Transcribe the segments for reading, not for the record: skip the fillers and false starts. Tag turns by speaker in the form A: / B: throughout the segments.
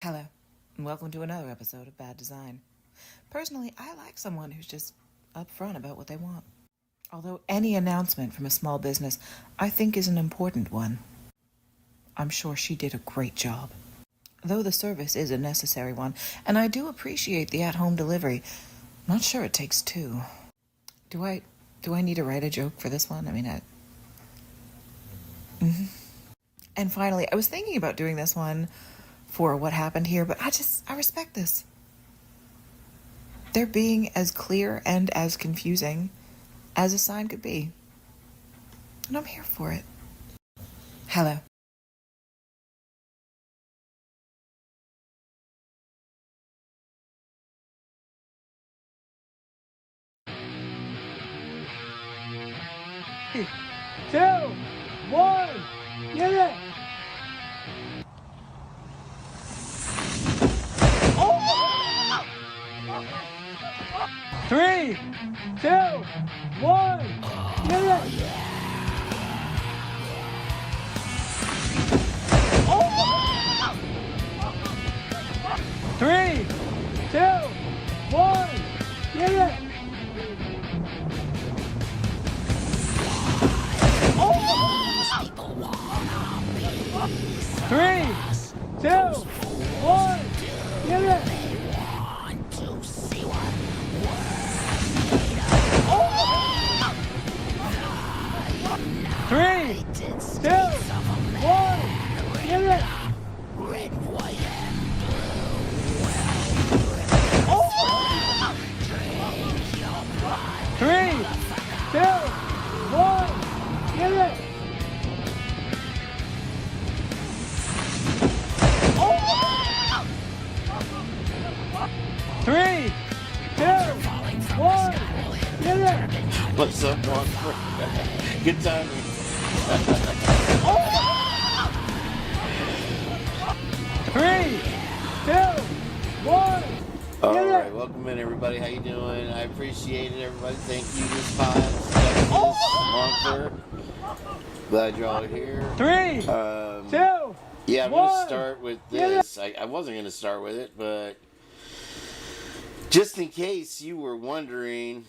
A: Hello, and welcome to another episode of Bad Design. Personally, I like someone who's just upfront about what they want. Although any announcement from a small business, I think, is an important one. I'm sure she did a great job. Though the service is a necessary one, and I do appreciate the at-home delivery, not sure it takes two. Do I need to write a joke for this one? And finally, I was thinking about doing this one for what happened here, but I respect this. They're being as clear and as confusing as a sign could be. And I'm here for it. Hello.
B: Two, one, get it! Oh! 3, 2, 1, get it! Oh! 3, 2, 1, get it! Three, two, one, get it! Three, two, one, get it! Red, white, and blue. 3, 2, 1, get it! 3, 2, 1, get it!
C: What's up, one? Good time.
B: 3, 2, 1,
C: All
B: get
C: right,
B: it!
C: welcome in, everybody. How you doing? I appreciate it, everybody. Thank you. This sponsor. Glad you're all here.
B: 3, 2,
C: yeah, I'm
B: one,
C: gonna start with this. I wasn't gonna start with it, but just in case you were wondering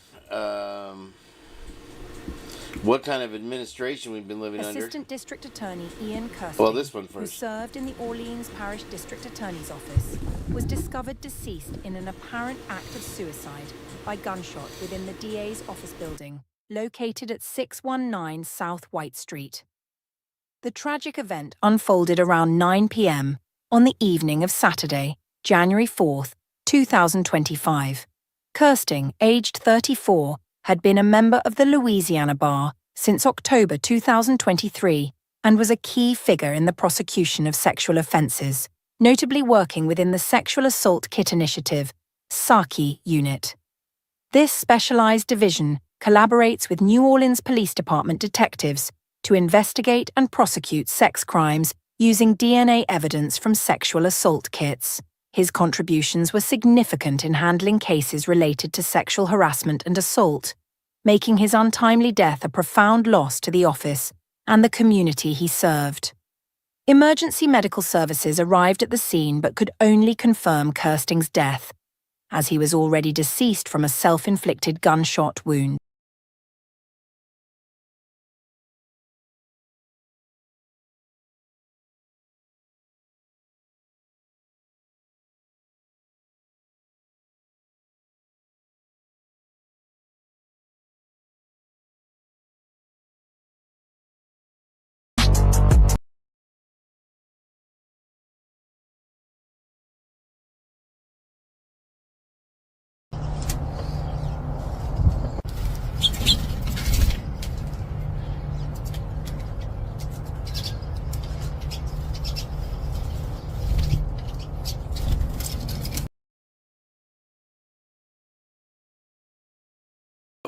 C: what kind of administration we've been living under.
D: Assistant District Attorney Ian Kirsting,
C: Well, this one
D: who
C: first.
D: served in the Orleans Parish District Attorney's Office, was discovered deceased in an apparent act of suicide by gunshot within the DA's office building, located at 619 South White Street. The tragic event unfolded around 9 p.m. on the evening of Saturday, January 4th, 2025. Kirsting, aged 34, had been a member of the Louisiana Bar since October 2023 and was a key figure in the prosecution of sexual offences, notably working within the Sexual Assault Kit Initiative, SAKI unit. This specialised division collaborates with New Orleans Police Department detectives to investigate and prosecute sex crimes using DNA evidence from sexual assault kits. His contributions were significant in handling cases related to sexual harassment and assault, making his untimely death a profound loss to the office and the community he served. Emergency medical services arrived at the scene but could only confirm Kirsting's death, as he was already deceased from a self-inflicted gunshot wound.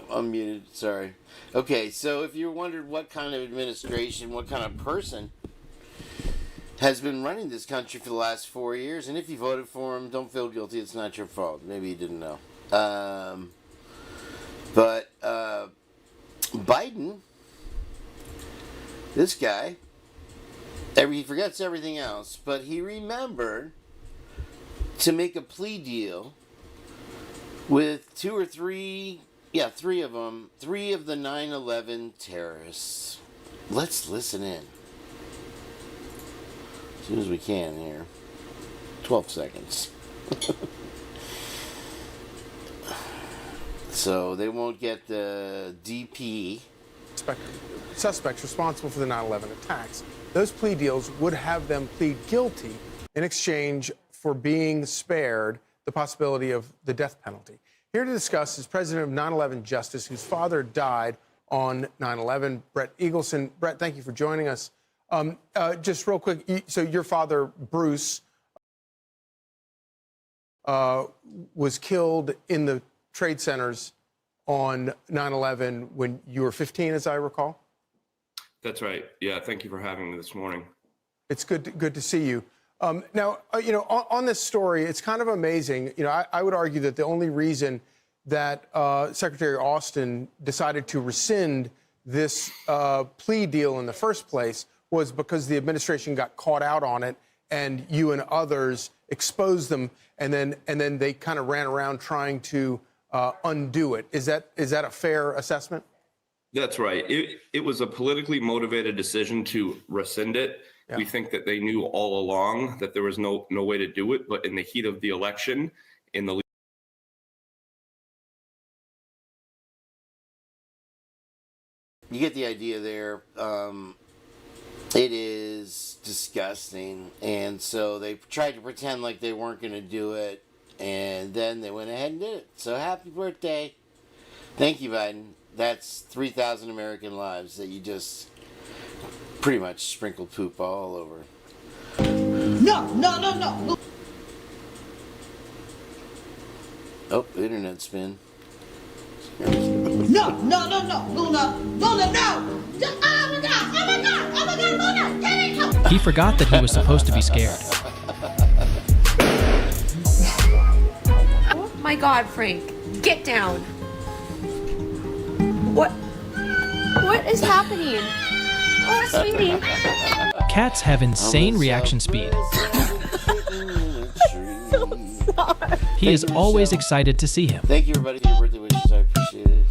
C: Unmuted, sorry. Okay, so if you're wondering what kind of administration, what kind of person has been running this country for the last 4 years, and if you voted for him, don't feel guilty. It's not your fault. Maybe you didn't know. But Biden, this guy, he forgets everything else, but he remembered to make a plea deal with three of them, three of the 9/11 terrorists. Let's listen in. As soon as we can here. 12 seconds. So they won't get the DP.
E: Suspects responsible for the 9/11 attacks. Those plea deals would have them plead guilty in exchange for being spared the possibility of the death penalty. Here to discuss is president of 9/11 Justice, whose father died on 9/11, Brett Eagleson. Brett, thank you for joining us. Just real quick, so your father, Bruce, was killed in the trade centers on 9/11 when you were 15, as I recall?
F: That's right. Yeah, thank you for having me this morning.
E: It's good to see you. Now, on this story, it's kind of amazing. I would argue that the only reason that Secretary Austin decided to rescind this plea deal in the first place was because the administration got caught out on it, and you and others exposed them, and then they kind of ran around trying to undo it. Is that a fair assessment?
F: That's right. It was a politically motivated decision to rescind it. Yeah. We think that they knew all along that there was no way to do it, but in the heat of the election, in the
C: You get the idea there. It is disgusting, and so they tried to pretend like they weren't going to do it, and then they went ahead and did it. So happy birthday. Thank you, Biden. That's 3,000 American lives that you just pretty much sprinkled poop all over.
G: No.
C: Oh, the internet spin.
G: No, Luna, no! Oh my God, Luna, get it!
H: He forgot that he was supposed to be scared.
I: Oh my God, Frank, get down. What is happening? Oh, sweetie.
H: Cats have insane reaction speed.
I: So sorry.
H: He is always excited to see him.
C: Thank you, everybody, for your birthday wishes. I appreciate it.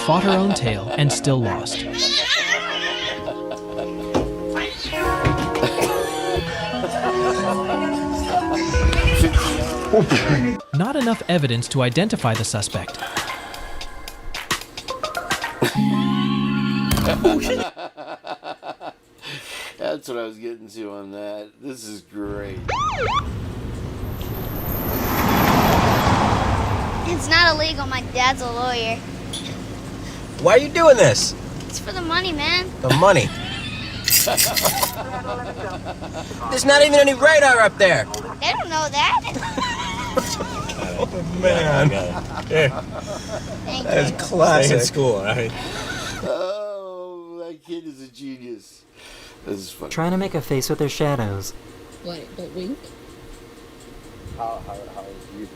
H: Fought her own tail and still lost. Not enough evidence to identify the suspect.
C: That's what I was getting to on that. This is great.
J: It's not illegal. My dad's a lawyer.
K: Why are you doing this?
J: It's for the money, man.
K: The money. There's not even any radar up there.
J: They don't know that.
K: Oh, man. That's classic. Stay in school, right?
C: Oh, that kid is a genius. This is funny.
L: Trying to make a face with their shadows.
M: What, but wink?
B: How is you?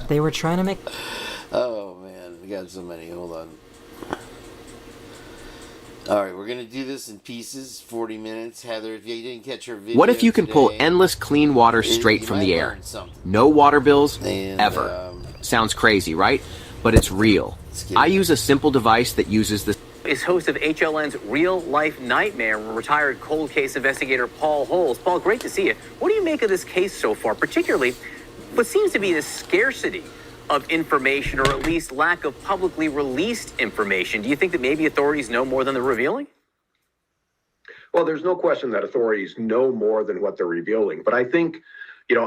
L: They were trying to make...
C: Oh, man. We got so many. Hold on. All right, we're going to do this in pieces, 40 minutes. Heather, if you didn't catch her video
N: What if you can
C: today,
N: pull endless clean water straight from the air? No water bills, ever. Sounds crazy, right? But it's real. I use a simple device that uses the...
O: Is host of HLN's Real Life Nightmare, retired cold case investigator Paul Holes. Paul, great to see you. What do you make of this case so far, particularly what seems to be the scarcity of information, or at least lack of publicly released information? Do you think that maybe authorities know more than they're revealing?
P: Well, there's no question that authorities know more than what they're revealing. But I think,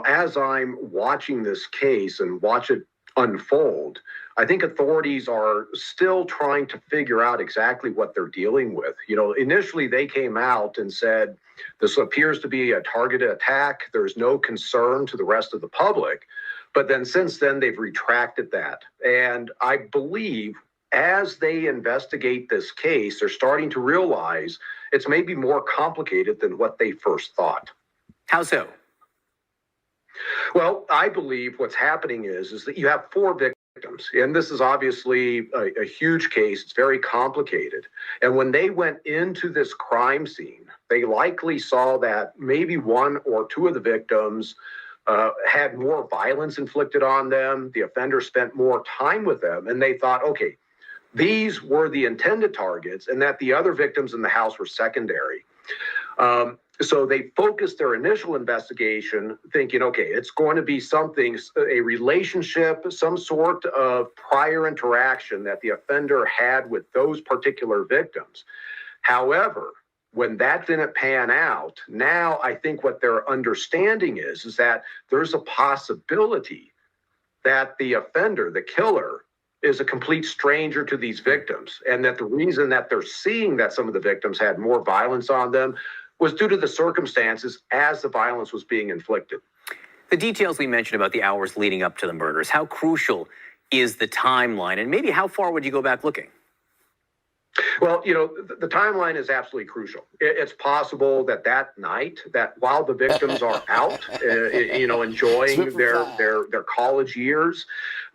P: as I'm watching this case and watch it unfold, I think authorities are still trying to figure out exactly what they're dealing with. Initially they came out and said, this appears to be a targeted attack. There's no concern to the rest of the public. But then since then, they've retracted that. And I believe as they investigate this case, they're starting to realize it's maybe more complicated than what they first thought.
O: How so?
P: Well, I believe what's happening is that you have 4 victims. victims. And this is obviously a huge case. It's very complicated. And when they went into this crime scene, they likely saw that maybe one or two of the victims had more violence inflicted on them. The offender spent more time with them. And they thought, okay, these were the intended targets and that the other victims in the house were secondary. So they focused their initial investigation thinking, okay, it's going to be something, a relationship, some sort of prior interaction that the offender had with those particular victims. However, when that didn't pan out, now I think what their understanding is that there's a possibility that the offender, the killer, is a complete stranger to these victims. And that the reason that they're seeing that some of the victims had more violence on them was due to the circumstances as the violence was being inflicted.
O: The details we mentioned about the hours leading up to the murders, how crucial is the timeline? And maybe how far would you go back looking?
P: Well, you know, the timeline is absolutely crucial. It's possible that that night, that while the victims are out, you know, enjoying their college years,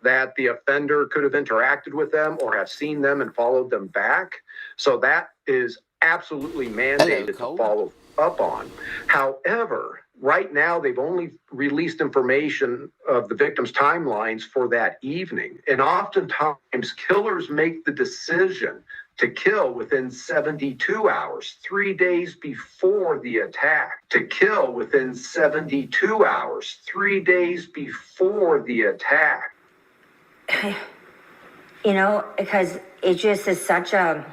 P: that the offender could have interacted with them or have seen them and followed them back. So that is absolutely mandated to follow up on. However, right now, they've only released information of the victims' timelines for that evening. And oftentimes, killers make the decision to kill within 72 hours, 3 days before the attack. To kill within 72 hours, 3 days before the attack.
M: You know, because it just is such a,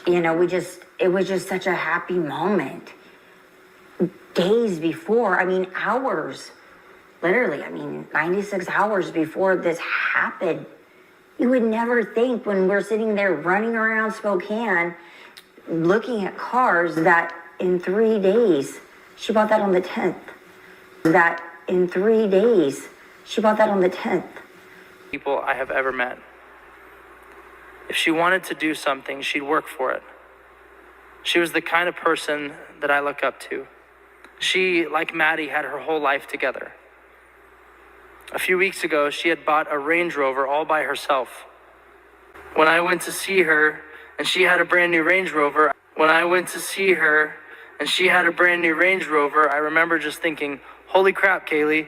M: you know, it was just such a happy moment. Days before, I mean, hours, literally, I mean, 96 hours before this happened. You would never think when we're sitting there running around Spokane, looking at cars, that in 3 days, she bought that on the 10th. That in 3 days, she bought that on the 10th.
Q: People I have ever met. If she wanted to do something, she'd work for it. She was the kind of person that I look up to. She, like Maddie, had her whole life together. A few weeks ago, she had bought a Range Rover all by herself. When I went to see her, and she had a brand new Range Rover, I remember just thinking, holy crap, Kaylee,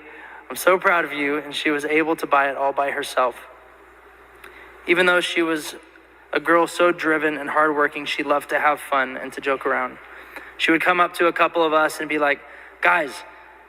Q: I'm so proud of you, and she was able to buy it all by herself. Even though she was a girl so driven and hardworking, she loved to have fun and to joke around. She would come up to a couple of us and be like, guys.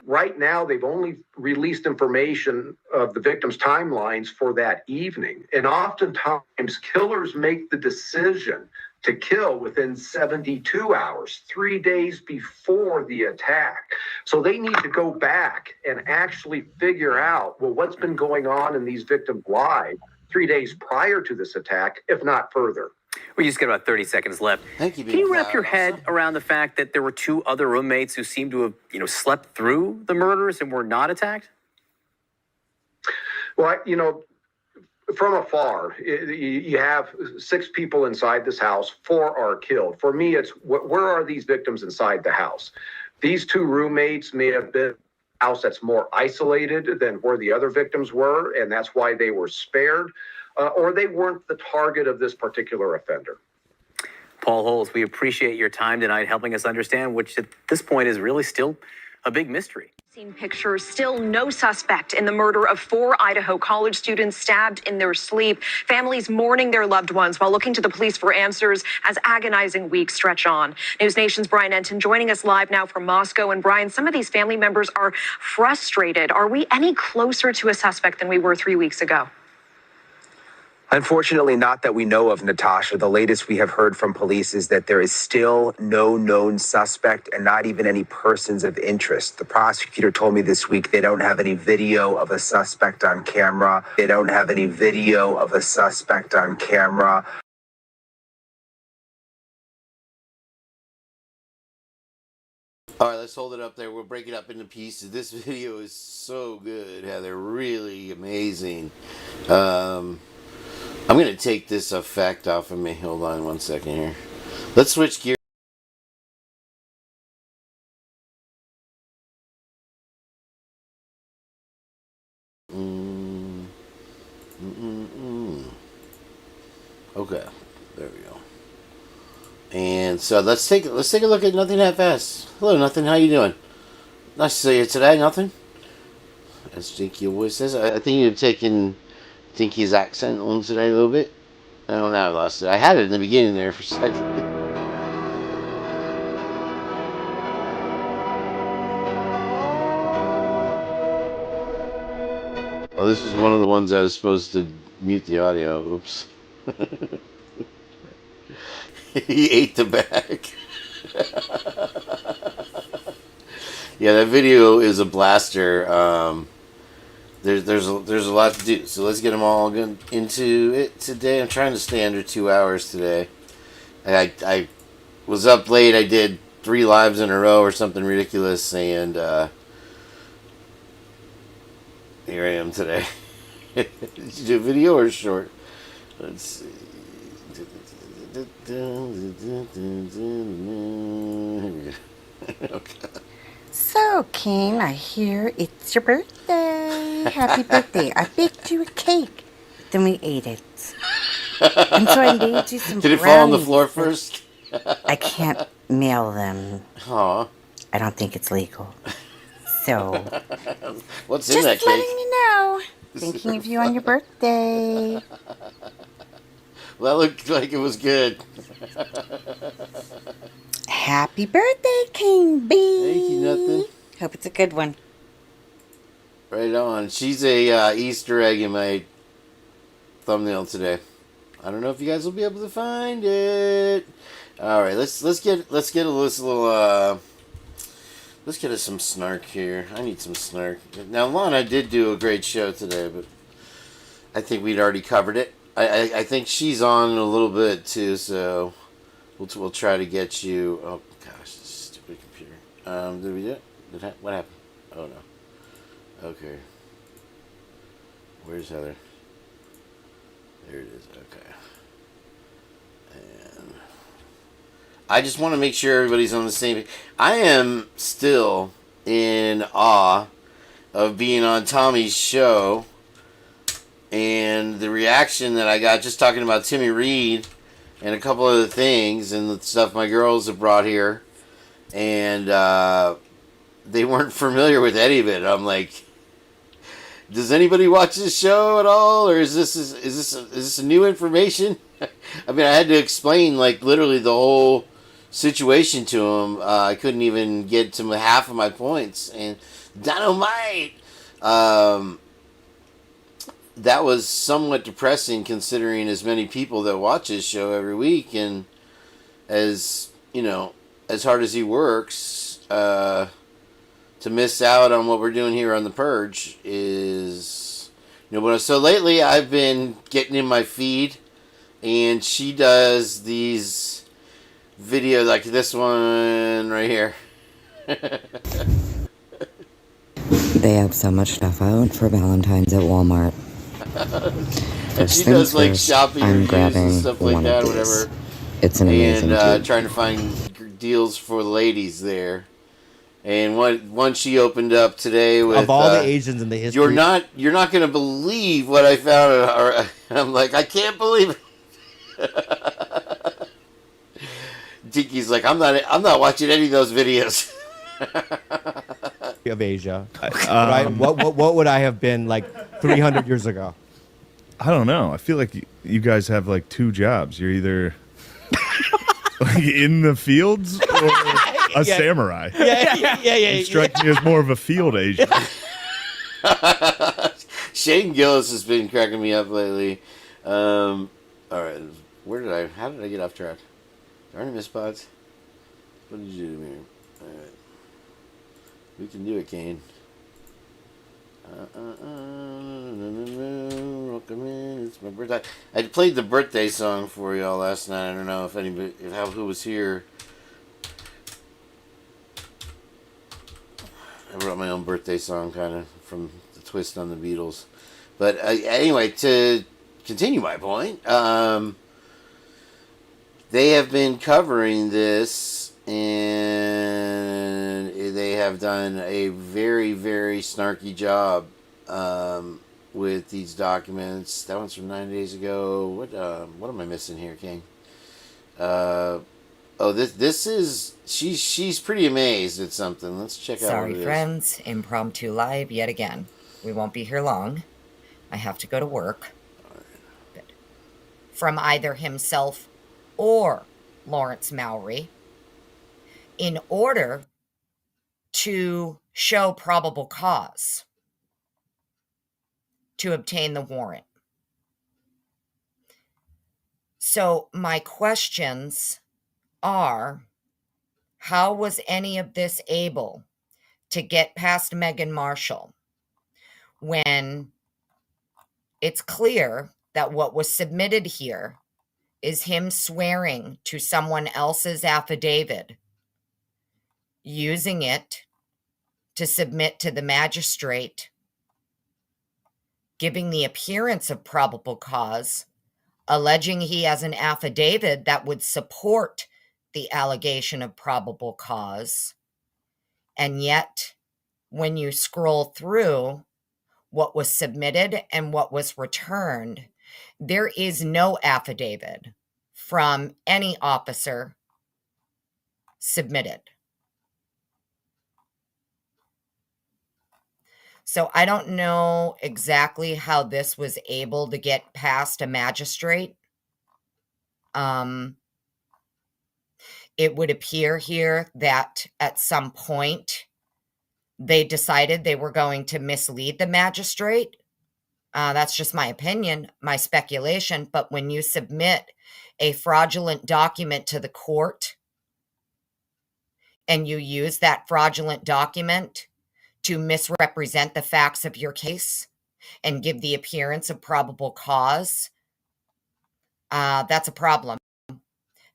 P: Right now, they've only released information of the victims' timelines for that evening. And oftentimes, killers make the decision to kill within 72 hours, 3 days before the attack. So they need to go back and actually figure out, well, what's been going on in these victims' lives 3 days prior to this attack, if not further.
O: We just got about 30 seconds left.
C: Thank you.
O: Can you wrap your head around the fact that there were two other roommates who seemed to have, you know, slept through the murders and were not attacked?
P: Well, you know, from afar, you have 6 people inside this house, 4 are killed. For me, it's where are these victims inside the house? These 2 roommates may have been a house that's more isolated than where the other victims were, and that's why they were spared. Or they weren't the target of this particular offender.
O: Paul Holes, we appreciate your time tonight helping us understand, which at this point is really still a big mystery.
R: Seen pictures, still no suspect in the murder of 4 Idaho college students stabbed in their sleep. Families mourning their loved ones while looking to the police for answers as agonizing weeks stretch on. News Nation's Brian Enton joining us live now from Moscow. And Brian, some of these family members are frustrated. Are we any closer to a suspect than we were 3 weeks ago?
S: Unfortunately, not that we know of, Natasha. The latest we have heard from police is that there is still no known suspect and not even any persons of interest. The prosecutor told me this week they don't have any video of a suspect on camera.
P: All
C: right, let's hold it up there. We'll break it up into pieces. This video is so good, Heather. Really amazing. I'm going to take this effect off of me. Hold on one second here. Let's switch gears. Okay, there we go. And so let's take a look at Nothing Half-Assed. Hello, Nothing. How you doing? Nice to see you today, Nothing. As Dinky always says, I think you've taken Dinky's accent on today a little bit. Oh, now I lost it. I had it in the beginning there for a second. Oh, this is one of the ones I was supposed to mute the audio. Oops. He ate the bag. Yeah, that video is a blaster. There's a lot to do, so let's get them all into it today. I'm trying to stay under 2 hours today. I was up late. I did 3 lives in a row or something ridiculous, and here I am today. Did you do a video or a short? Let's see. Okay.
M: So, Kane, I hear it's your birthday. Happy birthday. I baked you a cake. Then we ate it. And so I made you some
C: Did it fall on the floor first?
M: I can't mail them.
C: Aw.
M: I don't think it's legal. So,
C: what's in that cake?
M: Just letting you know. Thinking of you on your birthday.
C: Well, that looked like it was good.
M: Happy birthday, King B.
C: Thank you, Nothing.
M: Hope it's a good one.
C: Right on. She's a Easter egg in my thumbnail today. I don't know if you guys will be able to find it. All right, let's get us some snark here. I need some snark. Now, Lana did do a great show today, but I think we'd already covered it. I think she's on a little bit too, so we'll try to get you. Oh gosh, this stupid computer. Did we do it? What happened? Oh no. Okay. Where's Heather? There it is. Okay. And I just want to make sure everybody's on the same. I am still in awe of being on Tommy's show. And the reaction that I got just talking about Timmy Reed and a couple other things and the stuff my girls have brought here, and they weren't familiar with any of it. I'm like, does anybody watch this show at all, or is this a new information? I mean, I had to explain like literally the whole situation to him. I couldn't even get to half of my points, and Dynamite. That was somewhat depressing considering as many people that watch his show every week, and as you know, as hard as he works, to miss out on what we're doing here on the Purge is so lately I've been getting in my feed, and she does these videos like this one right here.
M: They have so much stuff out for Valentine's at Walmart.
C: And she does like shopping reviews and stuff like that, whatever.
M: It's an amazing
C: and trying to find deals for the ladies there. And one she opened up today with
T: of all the Asians in the history.
C: You're not going to believe what I found. I'm like, I can't believe it. Dickie's like, I'm not watching any of those videos.
T: Of Asia. What would I have been like 300 years ago?
U: I don't know. I feel like you guys have like 2 jobs. You're either like in the fields or a samurai.
T: Yeah.
U: You strike me as more of a field Asian.
C: Shane Gillis has been cracking me up lately. All right, how did I get off track? Are any missed spots? What did you do to me? All right. We can do it, Kane. Welcome in. It's my birthday. I played the birthday song for y'all last night. I don't know who was here. I wrote my own birthday song, kind of from the twist on the Beatles. But anyway, to continue my point, they have been covering this, and they have done a very, very snarky job with these documents. That one's from 9 days ago. What am I missing here, Kane? This is she's pretty amazed at something. Let's check out what it is.
A: Sorry, friends. Impromptu live yet again. We won't be here long. I have to go to work. From either himself or Lawrence Mowry, in order to show probable cause to obtain the warrant. So my questions are, how was any of this able to get past Megan Marshall when it's clear that what was submitted here is him swearing to someone else's affidavit, using it to submit to the magistrate, giving the appearance of probable cause, alleging he has an affidavit that would support the allegation of probable cause. And yet, when you scroll through what was submitted and what was returned, there is no affidavit from any officer submitted. So I don't know exactly how this was able to get past a magistrate. It would appear here that at some point they decided they were going to mislead the magistrate. That's just my opinion, my speculation. But when you submit a fraudulent document to the court and you use that fraudulent document to misrepresent the facts of your case and give the appearance of probable cause, that's a problem.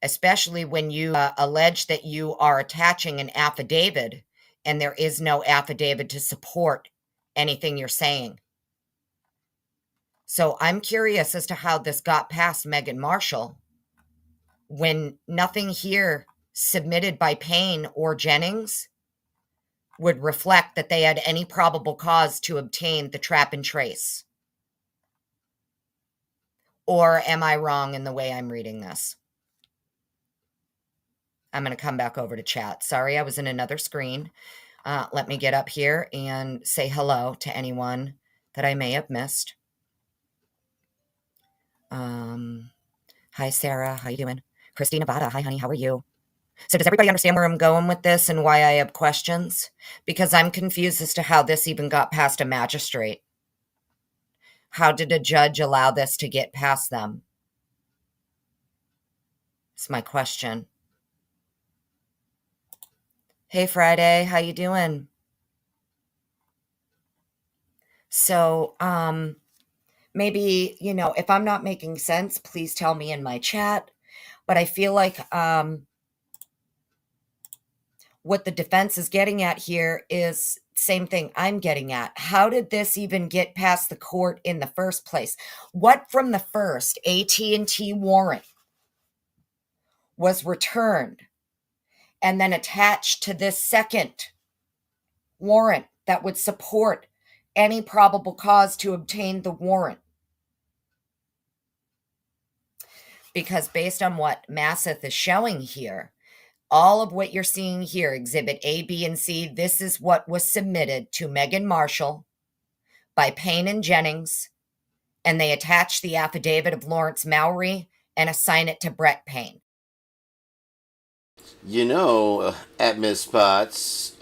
A: Especially when you allege that you are attaching an affidavit and there is no affidavit to support anything you're saying. So I'm curious as to how this got past Megan Marshall when nothing here submitted by Payne or Jennings would reflect that they had any probable cause to obtain the trap and trace. Or am I wrong in the way I'm reading this? I'm going to come back over to chat. Sorry, I was in another screen. Let me get up here and say hello to anyone that I may have missed. Hi, Sarah. How you doing? Christina Bada. Hi, honey. How are you? So does everybody understand where I'm going with this and why I have questions? Because I'm confused as to how this even got past a magistrate. How did a judge allow this to get past them? That's my question. Hey, Friday. How you doing? So, maybe, if I'm not making sense, please tell me in my chat. But I feel like what the defense is getting at here is same thing I'm getting at. How did this even get past the court in the first place? What from the first AT&T warrant was returned and then attached to this second warrant that would support any probable cause to obtain the warrant? Because based on what Masseth is showing here, all of what you're seeing here, Exhibit A, B, and C, this is what was submitted to Megan Marshall by Payne and Jennings, and they attach the affidavit of Lawrence Mowry and assign it to Brett Payne.
C: At Miss Spots,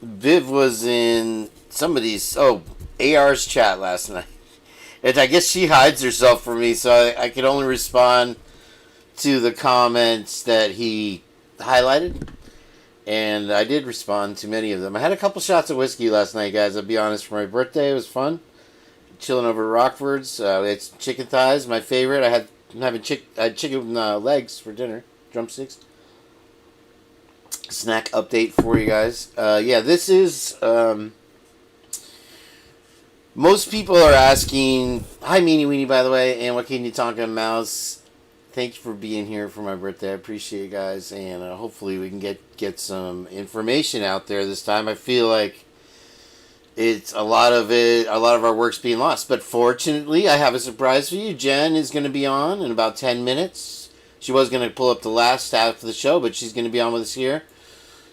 C: Viv was in somebody's, AR's chat last night. And I guess she hides herself from me, so I could only respond to the comments that he highlighted. And I did respond to many of them. I had a couple shots of whiskey last night, guys. I'll be honest, for my birthday. It was fun. Chilling over at Rockford's. It's chicken thighs, my favorite. I had chicken legs for dinner. Drumsticks. Snack update for you guys. This is... most people are asking... Hi, Meanie Weenie, by the way. And what can you talk about, Mouse? Thank you for being here for my birthday. I appreciate you guys. And hopefully we can get some information out there this time. I feel like it's a lot of our work's being lost. But fortunately, I have a surprise for you. Jenn is going to be on in about 10 minutes. She was going to pull up the last half of the show, but she's going to be on with us here.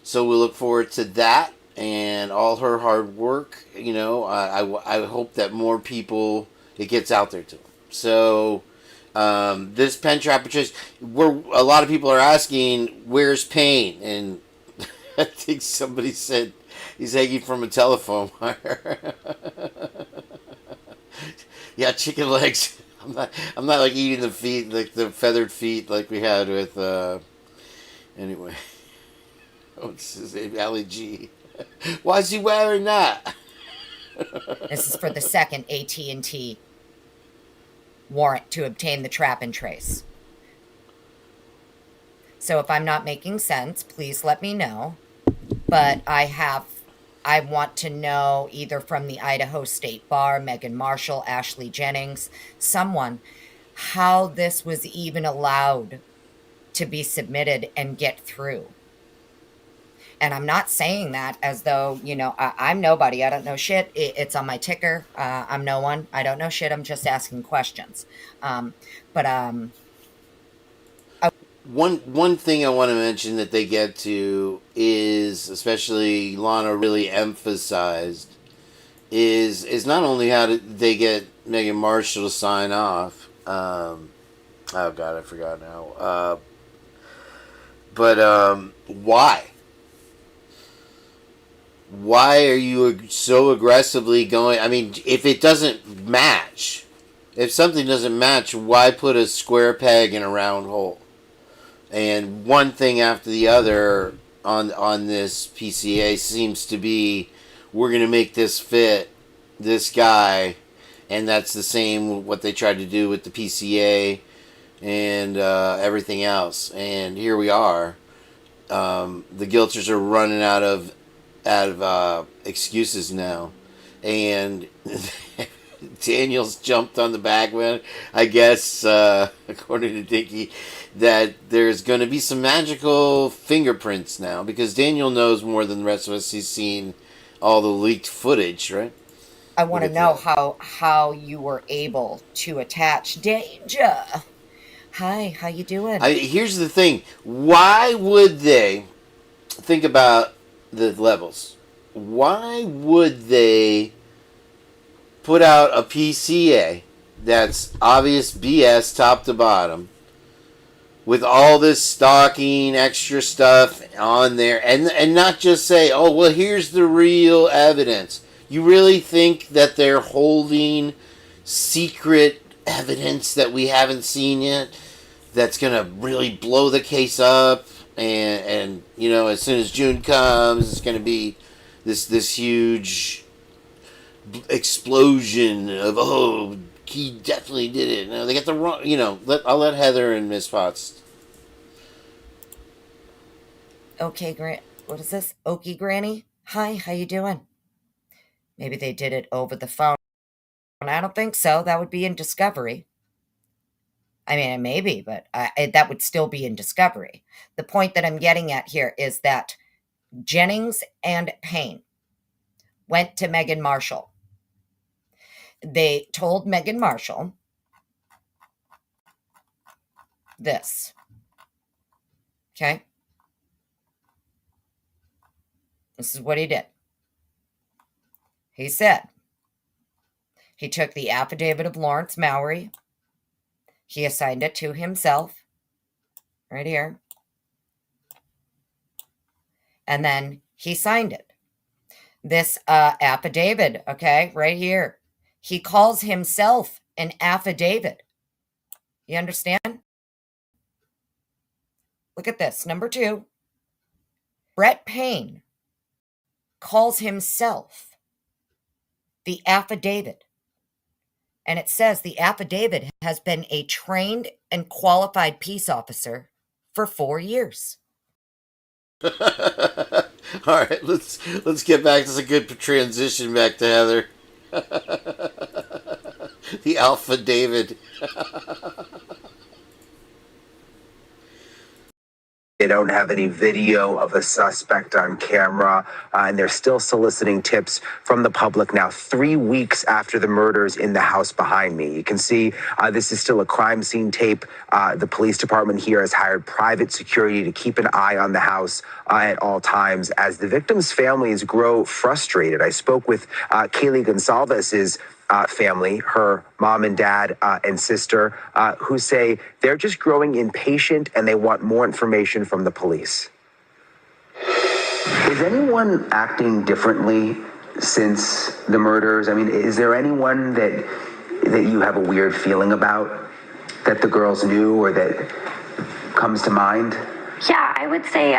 C: So we look forward to that and all her hard work. You know, I hope that more people, it gets out there to them. So this pen trap Patricia, where a lot of people are asking, where's Payne? And I think somebody said he's hanging from a telephone wire. Yeah, chicken legs. I'm not like eating the feet, like the feathered feet, like we had with. Anyway, what's his name? Ali G. Why is he wearing that?
A: This is for the second AT&T warrant to obtain the trap and trace. So if I'm not making sense, please let me know. But I want to know either from the Idaho State Bar, Megan Marshall, Ashley Jennings, someone, how this was even allowed to be submitted and get through. And I'm not saying that as though, you know, I'm nobody. I don't know shit. It's on my ticker. I'm no one. I don't know shit. I'm just asking questions.
C: One thing I want to mention that they get to is, especially Lana really emphasized, is not only how did they get Megan Marshall to sign off. Oh God, I forgot now. But why? Why are you so aggressively going? I mean, if it doesn't match, if something doesn't match, why put a square peg in a round hole? And one thing after the other on this PCA seems to be, we're going to make this fit this guy, and that's the same what they tried to do with the PCA and everything else. And here we are. The Guilters are running out of excuses now, and Daniel's jumped on the bandwagon, I guess, according to Dickie, that there's going to be some magical fingerprints now, because Daniel knows more than the rest of us. He's seen all the leaked footage, right?
A: I want to know how you were able to attach Danger. Hi, how you doing?
C: Here's the thing. Why would they think about the levels? Why would they put out a PCA that's obvious BS top to bottom with all this stalking extra stuff on there, and not just say, oh, well, here's the real evidence? You really think that they're holding secret evidence that we haven't seen yet that's going to really blow the case up? And you know, as soon as June comes, it's going to be this huge explosion of, oh, he definitely did it. No, they got the wrong, you know. I'll let Heather and Miss Potts.
A: Okay, what is this? Okie Granny? Hi, how you doing? Maybe they did it over the phone. I don't think so. That would be in Discovery. I mean, maybe, but that would still be in Discovery. The point that I'm getting at here is that Jennings and Payne went to Megan Marshall. They told Megan Marshall this. Okay? This is what he did. He said he took the affidavit of Lawrence Mowry. He assigned it to himself. Right here. And then he signed it. This affidavit, okay, right here. He calls himself an affidavit. You understand? Look at this. Number 2. Brett Payne calls himself the affidavit. And it says the affidavit has been a trained and qualified peace officer for 4 years.
C: All right, let's get back. This is a good transition back to Heather. The Alpha David.
S: They don't have any video of a suspect on camera, and they're still soliciting tips from the public now, 3 weeks after the murders in the house behind me. You can see this is still a crime scene tape. The police department here has hired private security to keep an eye on the house at all times as the victims' families grow frustrated. I spoke with Kaylee Gonsalves's family, her mom and dad and sister, who say they're just growing impatient and they want more information from the police. Is anyone acting differently since the murders? I mean, is there anyone that you have a weird feeling about that the girls knew or that comes to mind?
M: Yeah, I would say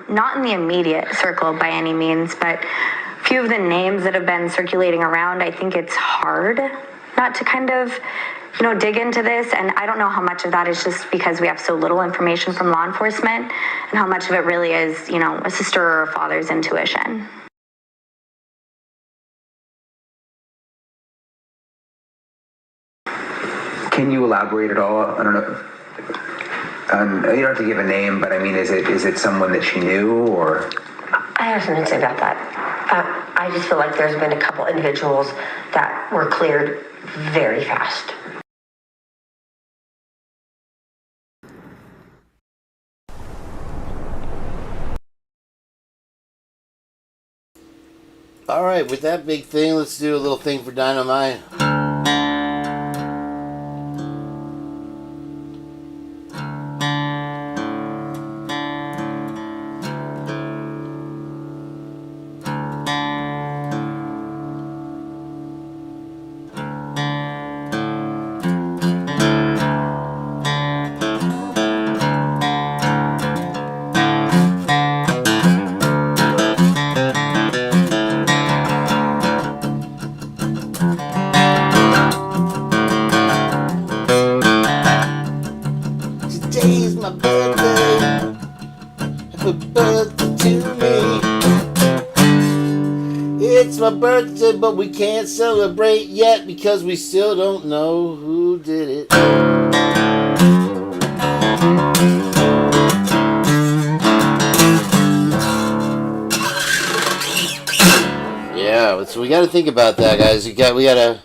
M: not in the immediate circle by any means, but a few of the names that have been circulating around, I think it's hard not to kind of, dig into this. And I don't know how much of that is just because we have so little information from law enforcement and how much of it really is, a sister or a father's intuition.
S: Can you elaborate at all? I don't know. You don't have to give a name, but I mean, is it someone that she knew or?
M: I have something to say about that. I just feel like there's been a couple individuals that were cleared very fast.
C: All right, with that big thing, let's do a little thing for Dynamite. Today's my birthday. Happy birthday to me. It's my birthday, but we can't celebrate yet because we still don't know who did it. Yeah, so we got to think about that, guys. We gotta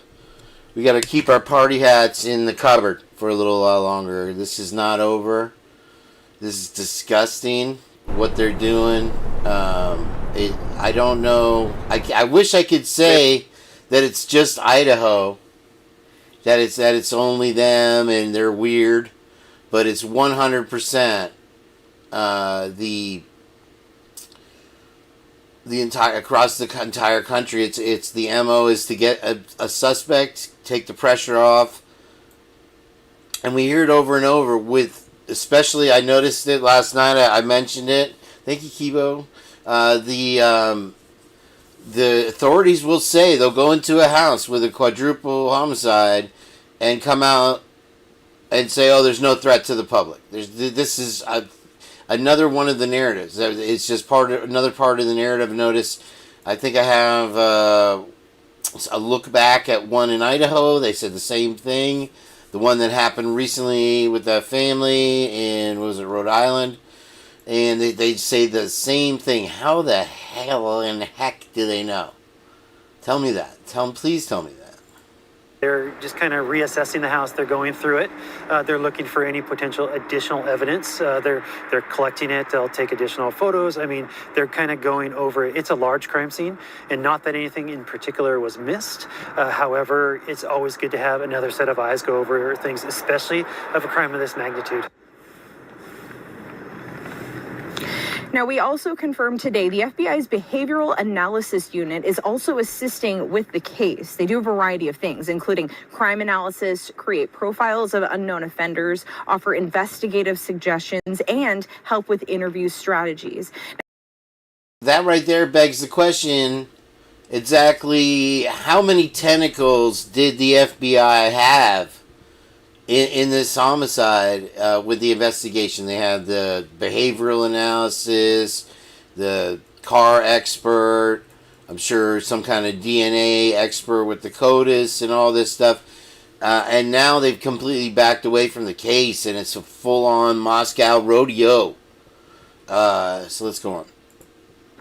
C: keep our party hats in the cupboard for a little while longer. This is not over. This is disgusting what they're doing. I don't know. I wish I could say that it's just Idaho, that it's only them and they're weird, but it's 100% the entire across the entire country. It's the MO is to get a suspect, take the pressure off, and we hear it over and over with. Especially, I noticed it last night. I mentioned it. Thank you, Kibo. The authorities will say they'll go into a house with a quadruple homicide and come out and say, "Oh, there's no threat to the public." This is another one of the narratives. It's just another part of the narrative. Notice, I think I have a look back at one in Idaho. They said the same thing. The one that happened recently with that family in, was it Rhode Island? And they say the same thing. How the hell in the heck do they know? Tell me that. Please tell me that.
D: They're just kind of reassessing the house. They're going through it. They're looking for any potential additional evidence. They're collecting it. They'll take additional photos. I mean, they're kind of going over it. It's a large crime scene, and not that anything in particular was missed. However, it's always good to have another set of eyes go over things, especially of a crime of this magnitude.
V: Now, we also confirmed today the FBI's Behavioral Analysis Unit is also assisting with the case. They do a variety of things, including crime analysis, create profiles of unknown offenders, offer investigative suggestions, and help with interview strategies.
C: That right there begs the question, exactly how many tentacles did the FBI have in this homicide with the investigation? They had the behavioral analysis, the car expert, I'm sure some kind of DNA expert with the CODIS and all this stuff. And now they've completely backed away from the case, and it's a full-on Moscow rodeo. So let's go on.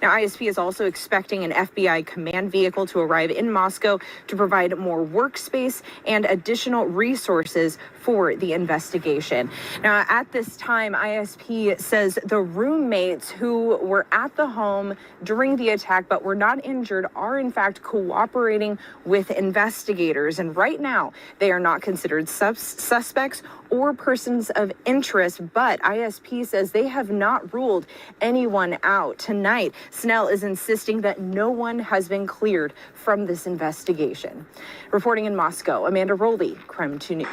V: Now, ISP is also expecting an FBI command vehicle to arrive in Moscow to provide more workspace and additional resources for the investigation. Now, at this time, ISP says the roommates who were at the home during the attack but were not injured are in fact cooperating with investigators. And right now, they are not considered suspects or persons of interest, but ISP says they have not ruled anyone out. Tonight, Snell is insisting that no one has been cleared from this investigation. Reporting in Moscow, Amanda Rowley, Crime 2 News.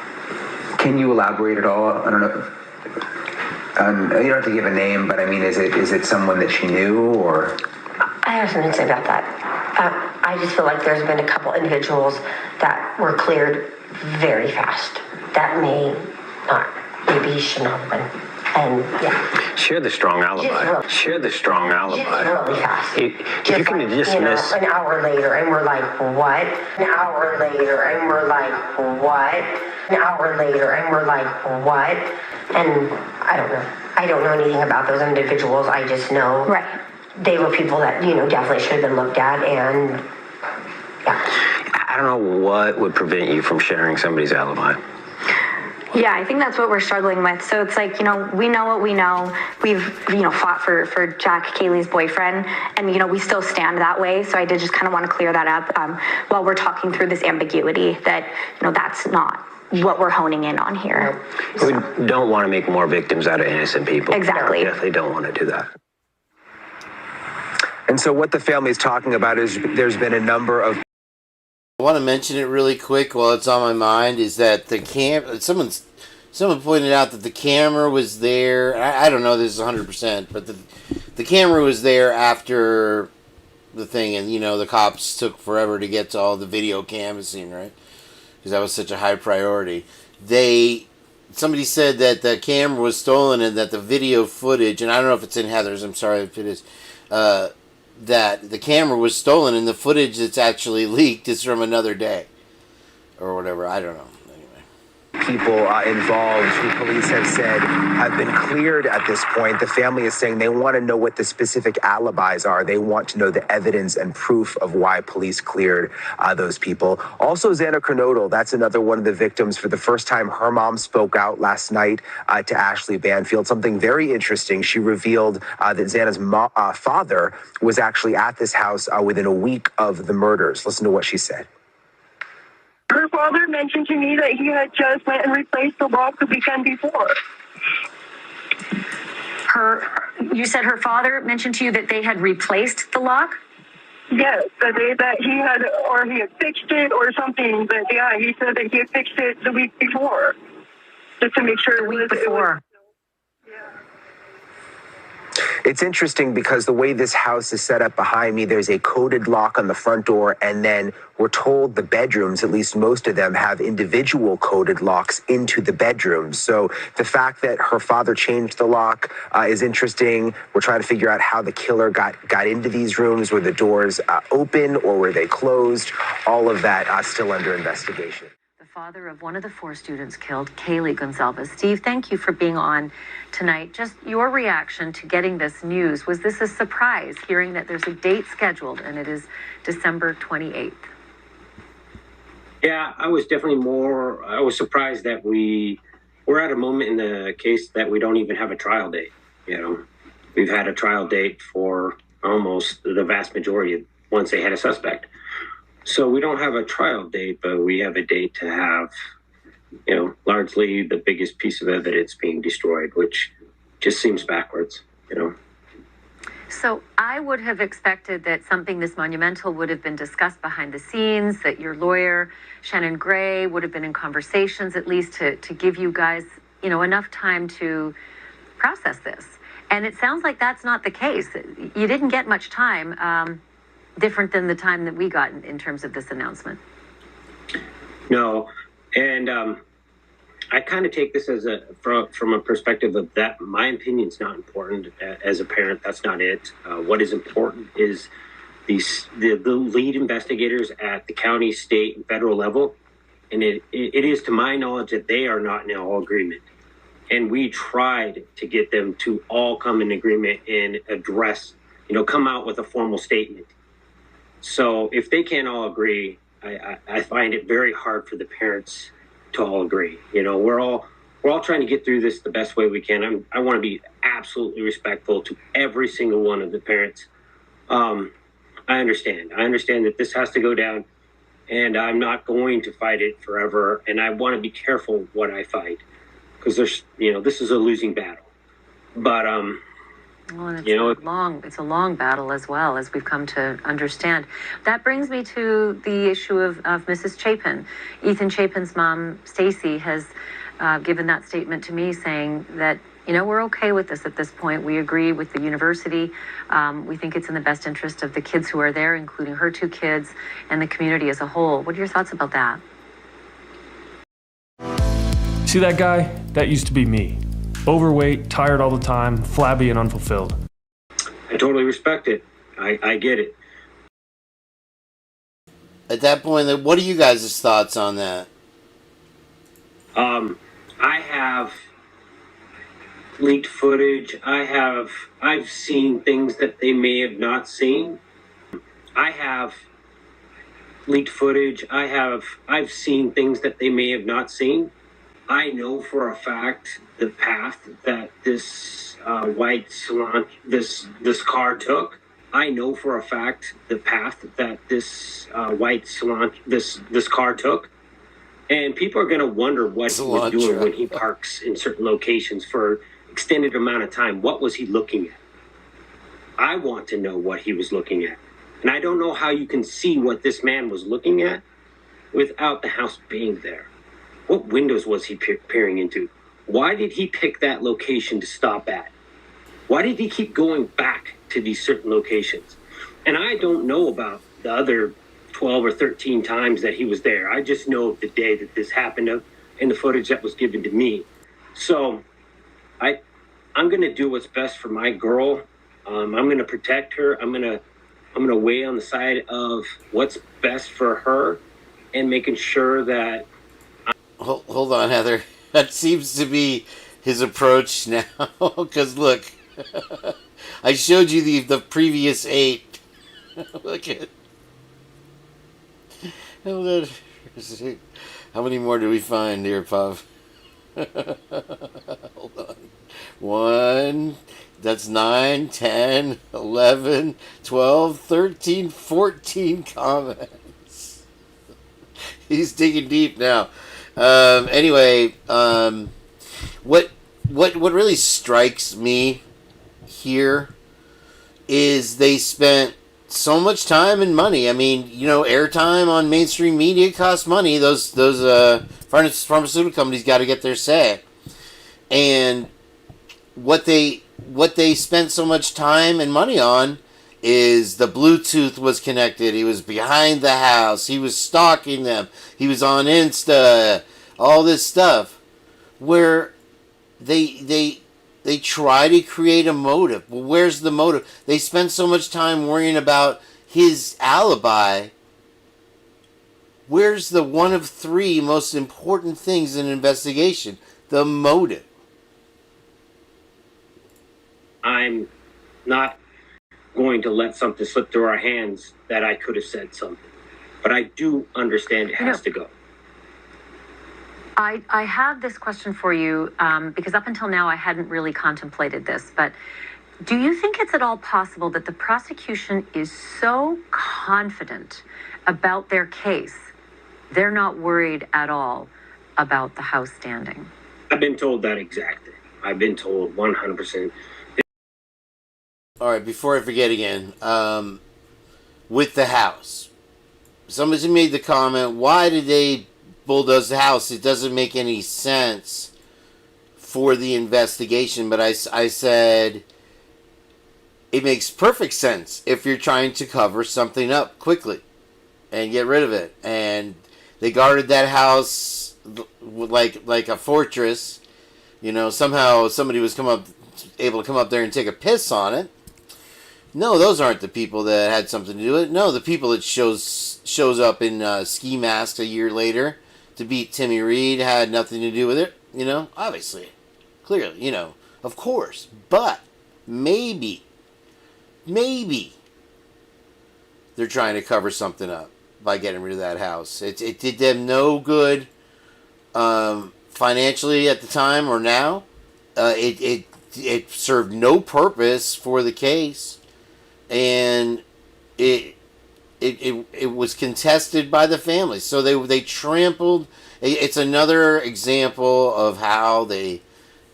S: Can you elaborate at all? I don't know. You don't have to give a name, but I mean, is it someone that she knew, or?
M: I have something to say about that. I just feel like there's been a couple individuals that were cleared very fast. That maybe he shouldn't have been. And yeah.
K: Share the strong alibi. Share the strong alibi.
M: Just really fast.
K: If you can dismiss.
M: An hour later, and we're like, what? An hour later, and we're like, what? An hour later, and we're like, what? And I don't know. I don't know anything about those individuals. I just know they were people that, definitely should have been looked at, and
K: I don't know what would prevent you from sharing somebody's alibi.
E: Yeah, I think that's what we're struggling with. So it's like, we know what we know. We've, fought for Jack, Kaylee's boyfriend, and, we still stand that way. So I did just kind of want to clear that up while we're talking through this ambiguity that, that's not what we're honing in on here.
K: We don't want to make more victims out of innocent people.
E: Exactly.
K: We definitely don't want to do that.
S: And so what the family is talking about is there's been a number of.
C: I want to mention it really quick while it's on my mind is that someone pointed out that the camera was there. I don't know this is 100%, but the camera was there after the thing, and the cops took forever to get to all the video canvassing, right? Because that was such a high priority. Somebody said that the camera was stolen and that the video footage, and I don't know if it's in Heather's, I'm sorry if it is, that the camera was stolen and the footage that's actually leaked is from another day or whatever. I don't know.
S: People involved who police have said have been cleared at this point. The family is saying they want to know what the specific alibis are. They want to know the evidence and proof of why police cleared those people. Also, Xana Kernodle, that's another one of the victims. For the first time, her mom spoke out last night to Ashley Banfield. Something very interesting. She revealed that Xana's father was actually at this house within a week of the murders. Listen to what she said.
F: Her father mentioned to me that he had just went and replaced the lock the weekend before.
E: You said her father mentioned to you that they had replaced the lock?
F: Yes, that he had fixed it or something. But yeah, he said that he had fixed it the week before, just to make sure.
E: The week before.
S: It's interesting because the way this house is set up behind me, there's a coded lock on the front door, and then we're told the bedrooms, at least most of them, have individual coded locks into the bedrooms. So the fact that her father changed the lock is interesting. We're trying to figure out how the killer got into these rooms. Were the doors open or were they closed? All of that still under investigation.
E: Father of one of the 4 students killed, Kaylee Gonzalez. Steve, thank you for being on tonight. Just your reaction to getting this news. Was this a surprise, hearing that there's a date scheduled and it is December 28th?
W: Yeah, I was surprised that we're at a moment in the case that we don't even have a trial date. We've had a trial date for almost the vast majority once they had a suspect. So we don't have a trial date, but we have a date to have, largely the biggest piece of evidence being destroyed, which just seems backwards,
E: So I would have expected that something this monumental would have been discussed behind the scenes, that your lawyer, Shannon Gray, would have been in conversations at least to give you guys, enough time to process this. And it sounds like that's not the case. You didn't get much time. Different than the time that we got in terms of this announcement.
W: No, and I kind of take this as from a perspective of that my opinion's not important. As a parent, that's not it. What is important is the lead investigators at the county, state, and federal level, and it is to my knowledge that they are not in all agreement. And we tried to get them to all come in agreement and address, come out with a formal statement. So if they can't all agree, I find it very hard for the parents to all agree. We're all trying to get through this the best way we can. I want to be absolutely respectful to every single one of the parents. I understand that this has to go down, and I'm not going to fight it forever. And I want to be careful what I fight, because this is a losing battle. But
E: well, and it's a long battle as well, as we've come to understand. That brings me to the issue of Mrs. Chapin. Ethan Chapin's mom, Stacy, has given that statement to me, saying that, we're okay with this at this point. We agree with the university. We think it's in the best interest of the kids who are there, including her 2 kids, and the community as a whole. What are your thoughts about that?
G: See that guy? That used to be me. Overweight, tired all the time, flabby and unfulfilled.
W: I totally respect it. I get it.
C: At that point, what are you guys' thoughts on that?
W: I have leaked footage. I've seen things that they may have not seen. I have leaked footage. I've seen things that they may have not seen. I know for a fact the path that this white salon, this car took. I know for a fact the path that this white salon, this car took. And people are going to wonder what he was doing when he parks in certain locations for extended amount of time. What was he looking at? I want to know what he was looking at. And I don't know how you can see what this man was looking at without the house being there. What windows was he peering into? Why did he pick that location to stop at? Why did he keep going back to these certain locations? And I don't know about the other 12 or 13 times that he was there. I just know of the day that this happened and the footage that was given to me. So I'm going to do what's best for my girl. I'm going to protect her. I'm going to weigh on the side of what's best for her and making sure that...
C: Hold on, Heather. That seems to be his approach now. Because look, I showed you the previous 8. Look at... How many more do we find here, Puff? Hold on. 1, that's 9, 10, 11, 12, 13, 14 comments. He's digging deep now. Anyway, what really strikes me here is they spent so much time and money. I mean, airtime on mainstream media costs money. Those pharmaceutical companies got to get their say. And what they spent so much time and money on is the Bluetooth was connected. He was behind the house. He was stalking them. He was on Insta. All this stuff, where they try to create a motive. Well, where's the motive? They spend so much time worrying about his alibi. Where's the one of 3 most important things in an investigation? The motive.
W: I'm not going to let something slip through our hands that I could have said something. But I do understand it has to go.
E: I have this question for you, because up until now I hadn't really contemplated this, but do you think it's at all possible that the prosecution is so confident about their case, they're not worried at all about the house standing?
W: I've been told that exactly. I've been told 100%.
C: All right, before I forget again, with the house, somebody made the comment, why did they bulldoze the house? It doesn't make any sense for the investigation. But I said, it makes perfect sense if you're trying to cover something up quickly and get rid of it. And they guarded that house like a fortress. Somehow somebody was able to come up there and take a piss on it. No, those aren't the people that had something to do with it. No, the people that shows up in ski masks a year later to beat Timmy Reed had nothing to do with it. Obviously. Clearly, you know, of course. But maybe they're trying to cover something up by getting rid of that house. It did them no good financially at the time or now. It served no purpose for the case, and it was contested by the family. So they trampled. It's another example of how they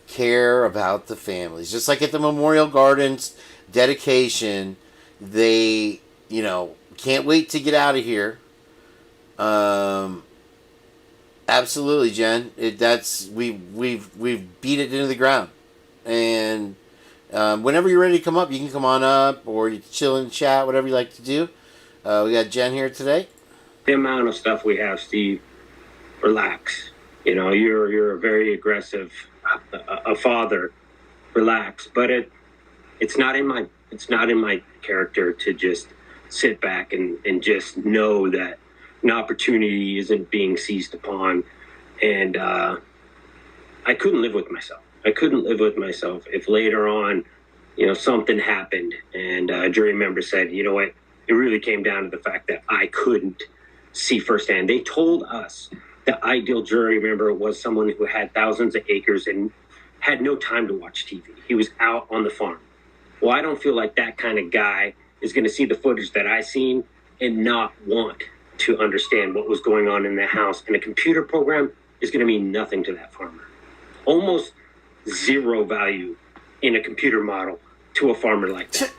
C: care about the families. Just like at the Memorial Gardens dedication, they, you know, can't wait to get out of here. Absolutely, Jen. We've beat it into the ground, and whenever you're ready to come up, you can come on up, or you can chill and chat, whatever you like to do. We got Jen here today.
W: The amount of stuff we have, Steve, relax. You know, you're a very aggressive a father. Relax, but it's not in my character to just sit back and just know that an opportunity isn't being seized upon. And I couldn't live with myself. I couldn't live with myself if later on, you know, something happened and a jury member said, you know what, it really came down to the fact that I couldn't see firsthand. They told us the ideal jury member was someone who had thousands of acres and had no time to watch TV. He was out on the farm. Well, I don't feel like that kind of guy is going to see the footage that I seen and not want to understand what was going on in the house. And a computer program is going to mean nothing to that farmer. Almost zero value in a computer model to a farmer like that.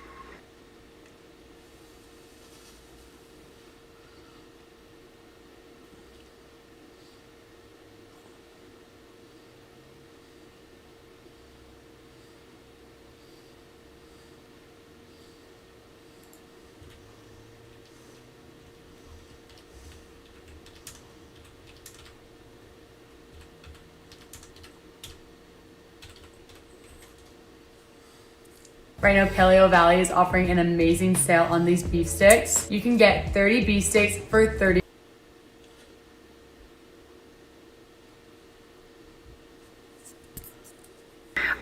H: Right now, Paleo Valley is offering an amazing sale on these beef sticks. You can get 30 beef sticks for $30.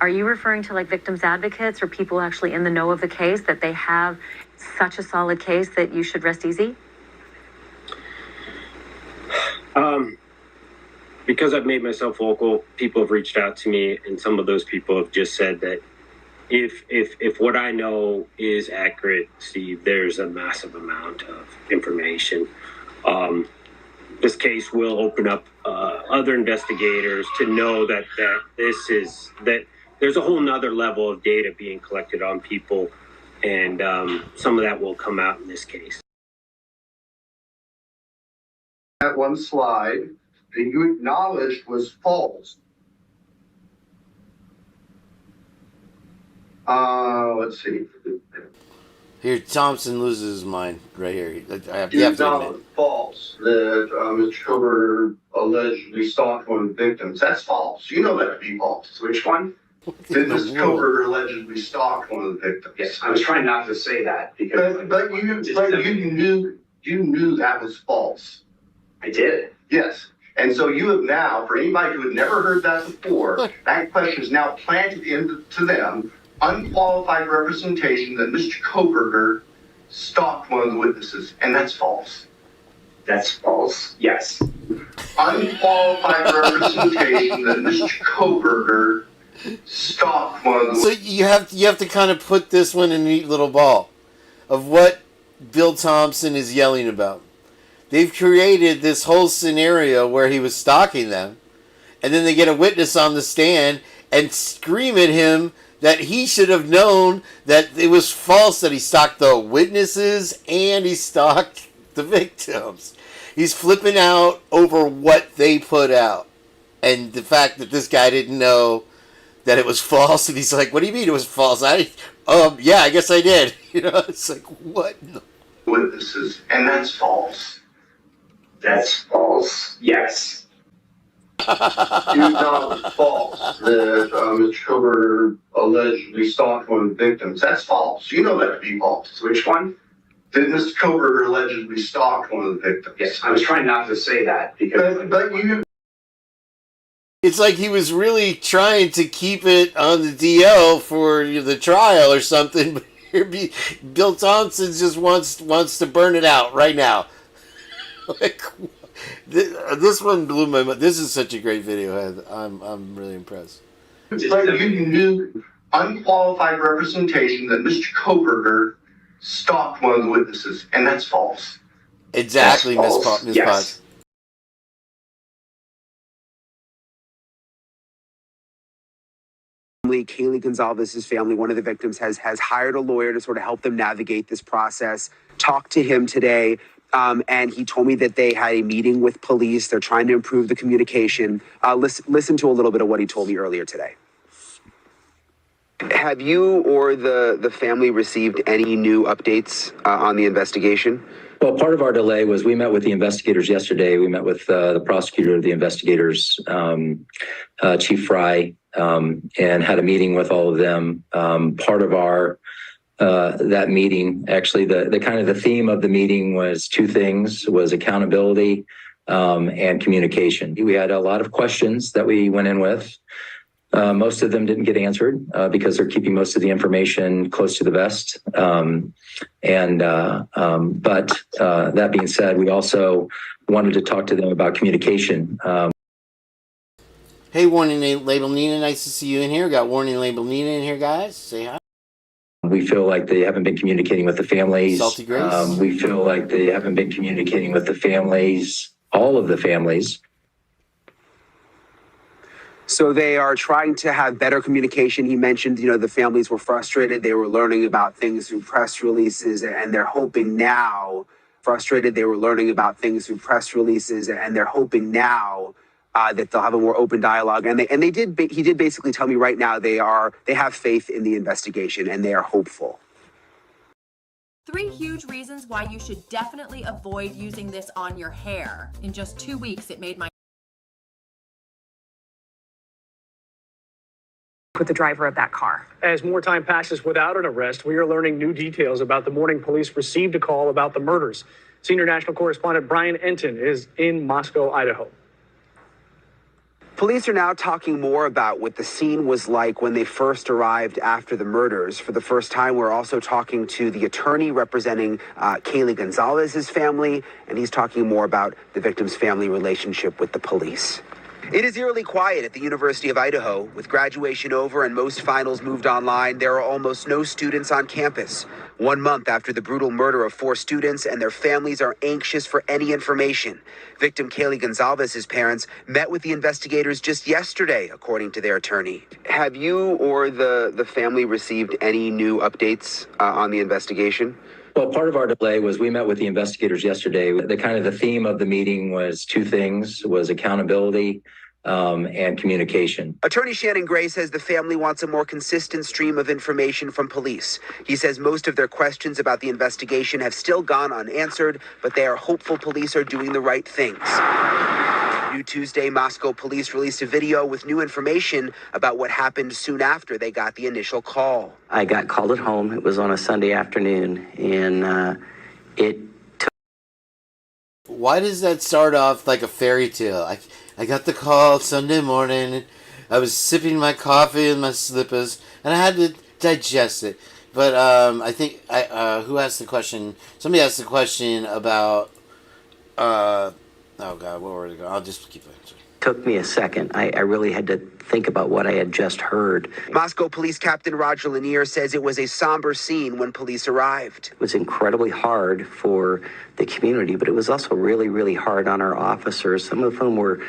E: Are you referring to like victims advocates or people actually in the know of the case that they have such a solid case that you should rest easy?
W: Because I've made myself vocal, people have reached out to me, and some of those people have just said that if what I know is accurate, Steve, there's a massive amount of information. This case will open up other investigators to know that there's a whole nother level of data being collected on people, and some of that will come out in this case.
P: That one slide that you acknowledged was false. Let's see.
C: Here, Thompson loses his mind right here. You have to admit.
P: False. That Mr. Cooper allegedly stalked one of the victims. That's false. You know that to be false. Which one? That Mr. Cooper allegedly stalked one of the victims.
K: Yes, I was trying not to say that because.
P: But you knew that was false.
K: I did.
P: Yes. And so you have now, for anybody who had never heard that before, that question is now planted into them. Unqualified representation that Mr. Koberger stalked one of the witnesses, and that's false.
K: That's false. Yes.
P: Unqualified representation that Mr. Koberger stalked one of the
C: witnesses. So you have to kind of put this one in a neat little ball of what Bill Thompson is yelling about. They've created this whole scenario where he was stalking them, and then they get a witness on the stand and scream at him that he should have known that it was false, that he stalked the witnesses and he stalked the victims. He's flipping out over what they put out. And the fact that this guy didn't know that it was false, and he's like, what do you mean it was false? Yeah, I guess I did. You know, it's like, what?
P: Witnesses, and that's false.
K: That's false. Yes.
P: You know it's false that Mr. Koberger allegedly stalked one of the victims. That's false. You know that to be false.
K: Which one?
P: That Mr. Koberger allegedly stalked one of the victims.
K: Yes, I was trying not to say that because.
P: But you
C: It's like he was really trying to keep it on the DL for the trial or something. But Bill Thompson just wants to burn it out right now. Like, this one blew my mind. This is such a great video. I'm really impressed.
B: You knew unqualified representation that Mr. Koberger stalked one of the witnesses, and that's false.
C: Exactly, Miss
B: Yes.
C: Potts.
S: Kaylee Gonzalez's family, one of the victims, has hired a lawyer to sort of help them navigate this process. Talked to him today, and he told me that they had a meeting with police. They're trying to improve the communication. Listen to a little bit of what he told me earlier today. Have you or the family received any new updates on the investigation?
I: Well, part of our delay was we met with the investigators yesterday. We met with the prosecutor of the investigators, Chief Fry, and had a meeting with all of them. Part of our that meeting, actually, the kind of the theme of the meeting was two things: was accountability and communication. We had a lot of questions that we went in with. Most of them didn't get answered because they're keeping most of the information close to the vest. But that being said, we also wanted to talk to them about communication.
C: Hey, Warning Label Nina, nice to see you in here. Got Warning Label Nina in here, guys. Say hi.
I: We feel like they haven't been communicating with the families.
C: Salty Grace.
I: We feel like they haven't been communicating with the families, all of the families.
S: So they are trying to have better communication. He mentioned, the families were frustrated. They were learning about things through press releases, and they're hoping now, that they'll have a more open dialogue. And he did basically tell me right now they have faith in the investigation and they are hopeful.
J: 3 huge reasons why you should definitely avoid using this on your hair. In just 2 weeks, it made my
R: with the driver of that car.
X: As more time passes without an arrest, we are learning new details about the morning police received a call about the murders. Senior national correspondent Brian Enton is in Moscow, Idaho.
S: Police are now talking more about what the scene was like when they first arrived after the murders. For the first time, we're also talking to the attorney representing Kaylee Gonzalez's family, and he's talking more about the victim's family relationship with the police. It is eerily quiet at the University of Idaho. With graduation over and most finals moved online, there are almost no students on campus. 1 month after the brutal murder of 4 students, and their families are anxious for any information. Victim Kaylee Gonzalez's parents met with the investigators just yesterday, according to their attorney. Have you or the family received any new updates on the investigation?
I: Well, part of our delay was we met with the investigators yesterday. The kind of the theme of the meeting was two things: was accountability and communication.
S: Attorney Shannon Gray says the family wants a more consistent stream of information from police. He says most of their questions about the investigation have still gone unanswered, but they are hopeful police are doing the right things. New Tuesday, Moscow police released a video with new information about what happened soon after they got the initial call.
K: I got called at home. It was on a Sunday afternoon, and it took...
C: Why does that start off like a fairy tale? I got the call Sunday morning. I was sipping my coffee in my slippers, and I had to digest it. But I think who asked the question? Somebody asked the question about. Oh God, where would it go? I'll just keep answering.
K: Took me a second. I really had to think about what I had just heard.
S: Moscow Police Captain Roger Lanier says it was a somber scene when police arrived.
K: It was incredibly hard for the community, but it was also really, really hard on our officers, some of whom were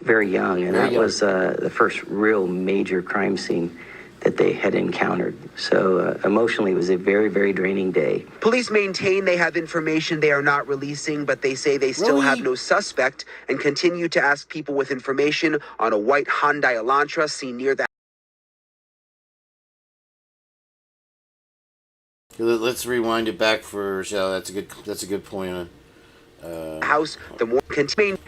K: very young, and that was the first real major crime scene that they had encountered. So emotionally, it was a very, very draining day.
S: Police maintain they have information they are not releasing, but they say they still have no suspect and continue to ask people with information on a white Hyundai Elantra seen near the...
C: Let's rewind it back for Rochelle. That's a good point on
S: house. The more contained.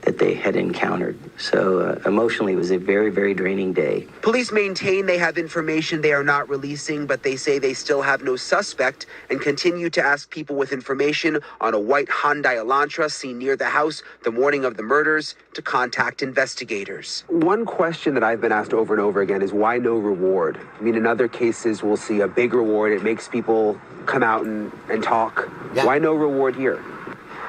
K: that they had encountered. So emotionally, it was a very, very draining day.
S: Police maintain they have information they are not releasing, but they say they still have no suspect and continue to ask people with information on a white Hyundai Elantra seen near the house the morning of the murders to contact investigators. One question that I've been asked over and over again is why no reward? I mean, in other cases, we'll see a big reward. It makes people come out and talk. Yeah. Why no reward here?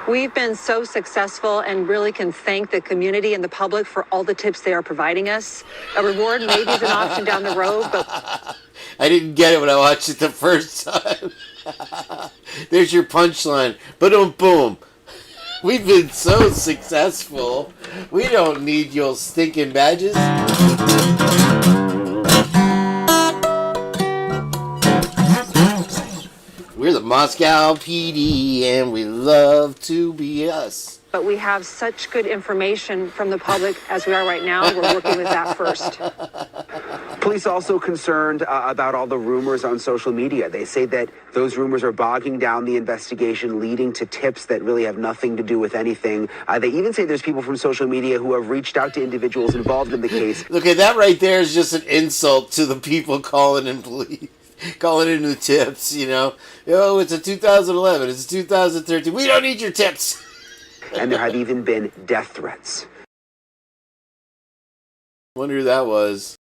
R: We've been so successful and really can thank the community and the public for all the tips they are providing us. A reward maybe is an option down the road, but
C: I didn't get it when I watched it the first time. There's your punchline. Boom, boom. We've been so successful. We don't need your stinking badges. We're the Moscow PD, and we love to be us.
R: but we have such good information from the public as we are right now. We're working with that first.
S: Police also concerned about all the rumors on social media. They say that those rumors are bogging down the investigation, leading to tips that really have nothing to do with anything. They even say there's people from social media who have reached out to individuals involved in the case.
C: Okay, that right there is just an insult to the people calling in police. Calling in the tips, you know. Oh, it's a 2011, it's a 2013. We don't need your tips.
S: And there have even been death threats.
C: Wonder who that was.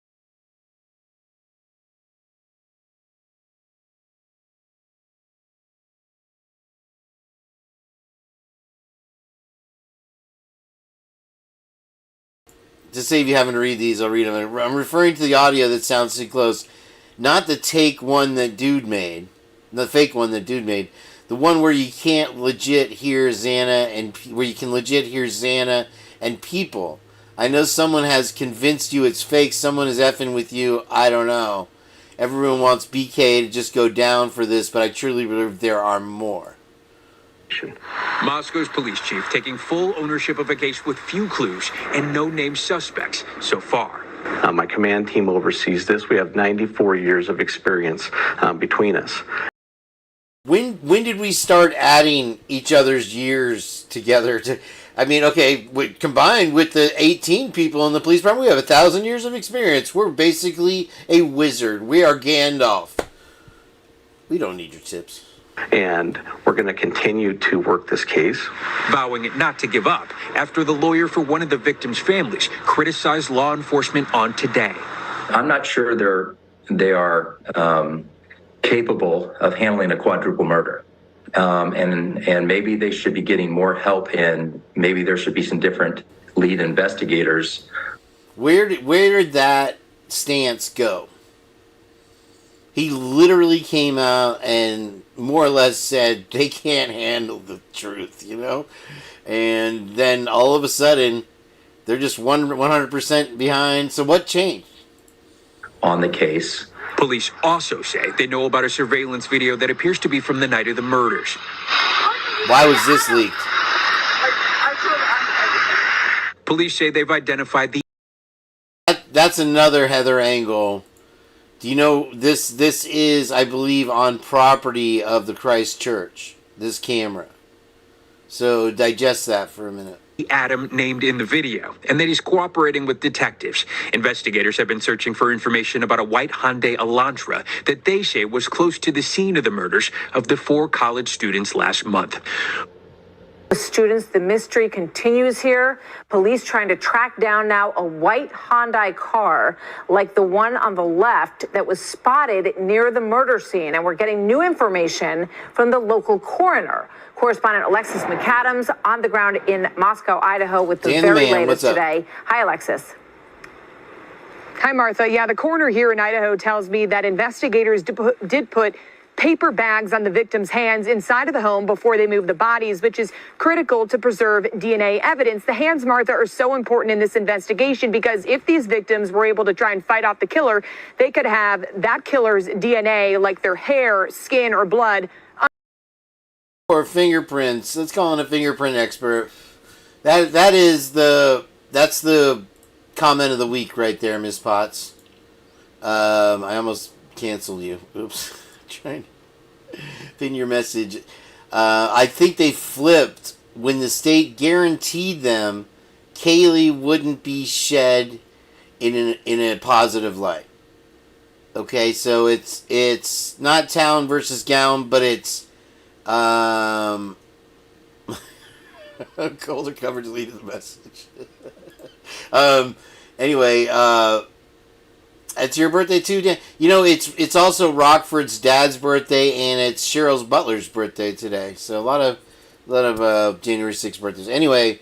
C: Just say if you haven't read these, I'll read them. I'm referring to the audio that sounds too close. Not the take one that dude made. The fake one that dude made. The one where you can't legit hear Xana and where you can legit hear Xana and people. I know someone has convinced you it's fake. Someone is effing with you. I don't know. Everyone wants BK to just go down for this, but I truly believe there are more.
L: Moscow's police chief taking full ownership of a case with few clues and no named suspects so far.
N: My command team oversees this. We have 94 years of experience between us.
C: When did we start adding each other's years together? I mean, okay, combined with the 18 people in the police department, we have 1,000 years of experience. We're basically a wizard. We are Gandalf. We don't need your tips.
N: And we're going to continue to work this case.
L: Vowing not to give up after the lawyer for one of the victims' families criticized law enforcement on Today.
I: I'm not sure they are capable of handling a quadruple murder. And maybe they should be getting more help, and maybe there should be some different lead investigators.
C: Where did that stance go? He literally came out and more or less said they can't handle the truth, you know? And then all of a sudden, they're just 100% behind. So what changed?
I: On the case.
L: Police also say they know about a surveillance video that appears to be from the night of the murders.
C: Why was this leaked?
L: Police say they've identified the...
C: That's another Heather angle. Do you know this is, I believe, on property of the Christ Church, this camera. So digest that for a minute.
L: Adam named in the video, and that he's cooperating with detectives. Investigators have been searching for information about a white Hyundai Elantra that they say was close to the scene of the murders of the 4 college students last month.
O: Students, the mystery continues here. Police trying to track down now a white Hyundai car like the one on the left that was spotted near the murder scene. And we're getting new information from the local coroner. Correspondent Alexis McAdams on the ground in Moscow, Idaho with the very latest today. Hi, Alexis.
Q: Hi, Martha. Yeah, the coroner here in Idaho tells me that investigators did put paper bags on the victims' hands inside of the home before they moved the bodies, which is critical to preserve DNA evidence. The hands, Martha, are so important in this investigation because if these victims were able to try and fight off the killer, they could have that killer's DNA, like their hair, skin, or blood.
C: Or fingerprints. Let's call in a fingerprint expert. That's the comment of the week right there, Ms. Potts. I almost canceled you. Oops. Trying to pin your message. I think they flipped when the state guaranteed them Kaylee wouldn't be shed in a positive light. Okay, so it's not town versus gown, but it's Colder cover deleted the message. Anyway, it's your birthday too, Dan. You know, it's also Rockford's dad's birthday, and it's Cheryl's butler's birthday today. So a lot of January 6th birthdays. Anyway,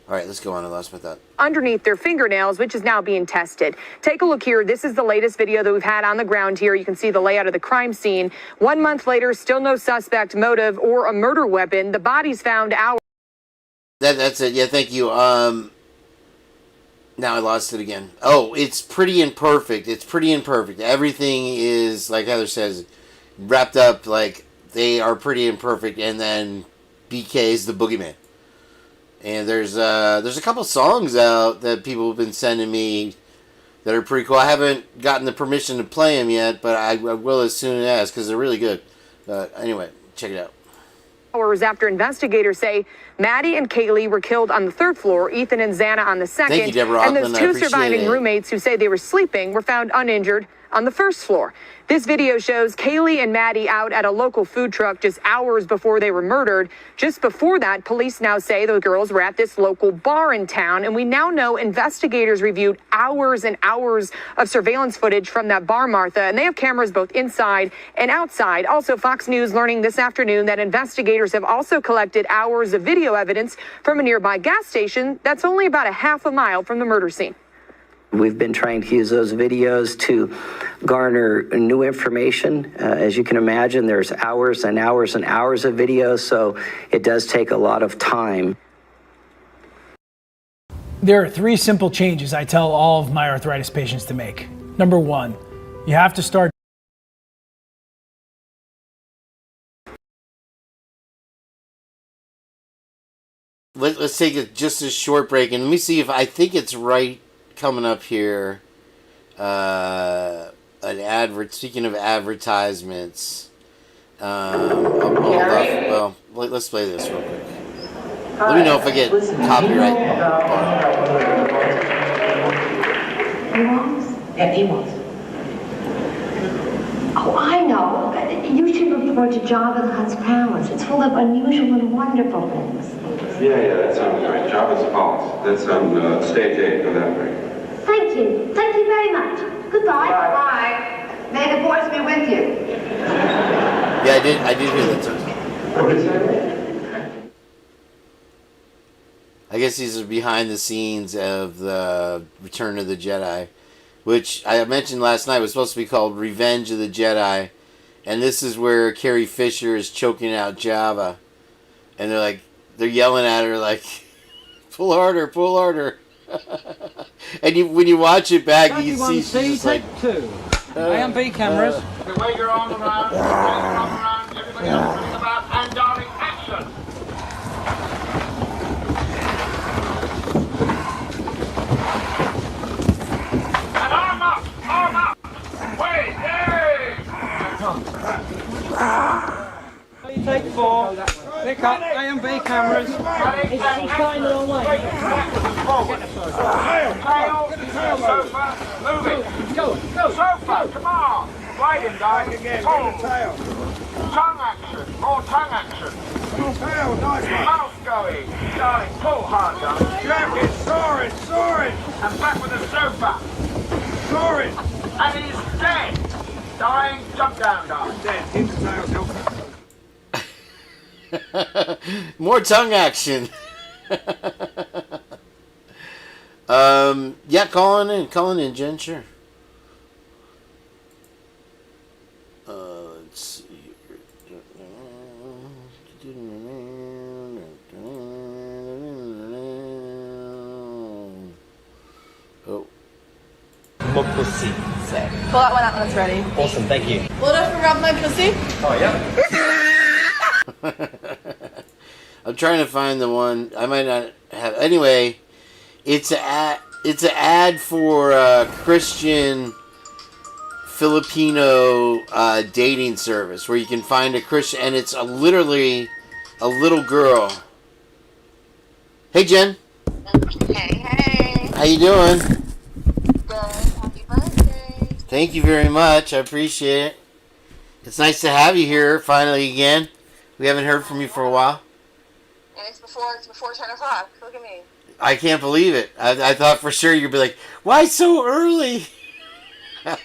C: all right, let's go on. I lost my thought.
Q: Underneath their fingernails, which is now being tested. Take a look here. This is the latest video that we've had on the ground here. You can see the layout of the crime scene. 1 month later, still no suspect, motive, or a murder weapon. The body's found hours.
C: That's it. Yeah, thank you. Now I lost it again. Oh, it's pretty imperfect. It's pretty imperfect. Everything is, like Heather says, wrapped up like they are pretty imperfect, and then BK is the boogeyman. And there's a couple songs out that people have been sending me that are pretty cool. I haven't gotten the permission to play them yet, but I will as soon as, because they're really good. Anyway, check it out.
Q: Hours after investigators say Maddie and Kaylee were killed on the 3rd floor, Ethan and Xana on the 2nd.
C: Thank you, Deborah
Q: and those
C: Auckland. I
Q: 2
C: appreciate
Q: surviving
C: it.
Q: roommates who say they were sleeping were found uninjured on the 1st floor. This video shows Kaylee and Maddie out at a local food truck just hours before they were murdered. Just before that, police now say the girls were at this local bar in town, and we now know investigators reviewed hours and hours of surveillance footage from that bar, Martha, and they have cameras both inside and outside. Also, Fox News learning this afternoon that investigators have also collected hours of video evidence from a nearby gas station that's only about a half a mile from the murder scene.
K: We've been trying to use those videos to garner new information. As you can imagine, there's hours and hours and hours of videos, so it does take a lot of time.
A: There are 3 simple changes I tell all of my arthritis patients to make. Number 1, you have to start.
C: Let's take just a short break, and let me see if I think it's right. Coming up here, an advert. Speaking of advertisements, well, let's play this real quick. Let me know if I get copyright.
D: Oh, I know. You should report to Java the Hutt's Palace. It's full of unusual and wonderful things.
T: Yeah, that sounds great. Java's Palace. That's on stage 8 of that break.
D: Thank you. Thank you very much. Goodbye.
U: Bye. May the force be with you.
C: Yeah, I did hear that song. I guess these are behind the scenes of the Return of the Jedi, which I mentioned last night was supposed to be called Revenge of the Jedi, and this is where Carrie Fisher is choking out Java, and they're yelling at her like, pull harder, pull harder. And when you watch it back, you see she's just like,
Y: A&B cameras.
U: Wave your arm around, wave your arm around, everybody else running about, and darling, action! And arm up! Arm up! Wait, yay!
Y: Take 4. Pick up A&B cameras.
U: It's shining all way. Forward. Tail, sofa, move it. Go. Sofa, come on. Sliding, guys. Pull. Tongue action. More tongue action. Tail, nice one. Mouth going. Darling, pull hard, darling. Jacket, saw it. And back with the sofa. Saw it. And he's dead. Dying, jump down, darling. Dead. Keep the tail, help.
C: more tongue action. Yeah, calling in, Jen, sure. Let's see here. Oh.
Z: My pussy set.
J: Pull out when that's ready.
Z: Awesome, thank you.
J: Will it rub my pussy?
Z: Oh, yeah.
C: I'm trying to find the one. I might not have. Anyway, it's an ad for a Christian Filipino dating service where you can find a Christian, and it's literally a little girl Hey, Jen.
E: Hey.
C: How you doing?
E: Good. Happy birthday.
C: Thank you very much. I appreciate it. It's nice to have you here finally again. We haven't heard from you for a while.
E: And it's before 10 o'clock. Look at me.
C: I can't believe it. I thought for sure you'd be like, why so early?
E: Well,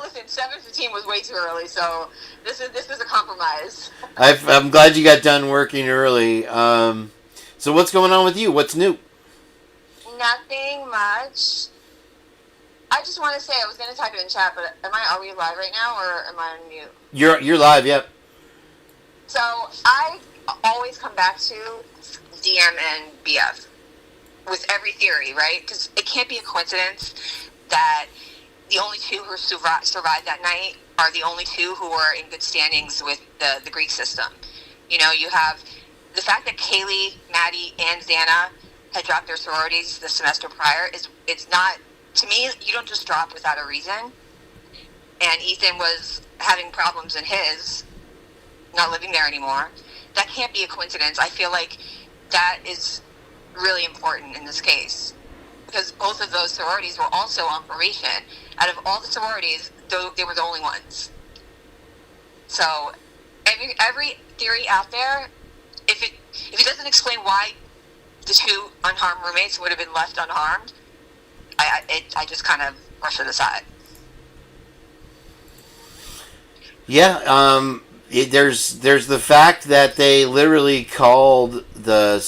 E: listen, 7:15 was way too early, so this is a compromise.
C: I'm glad you got done working early. So what's going on with you? What's new?
E: Nothing much. I just want to say, I was going to type it in chat, but are we live right now, or am I on mute?
C: You're live, yep.
E: So I always come back to DM and BF with every theory, right? Because it can't be a coincidence that the only two who survived that night are the only two who were in good standings with the Greek system. You know, you have the fact that Kaylee, Maddie, and Xana had dropped their sororities the semester prior. It's not, to me, you don't just drop without a reason. And Ethan was having problems in his, not living there anymore. That can't be a coincidence. I feel like that is really important in this case, because both of those sororities were also on probation. Out of all the sororities, they were the only ones. So every theory out there, if it doesn't explain why the two unharmed roommates would have been left unharmed, I just kind of brush it aside.
C: Yeah, there's the fact that they literally called the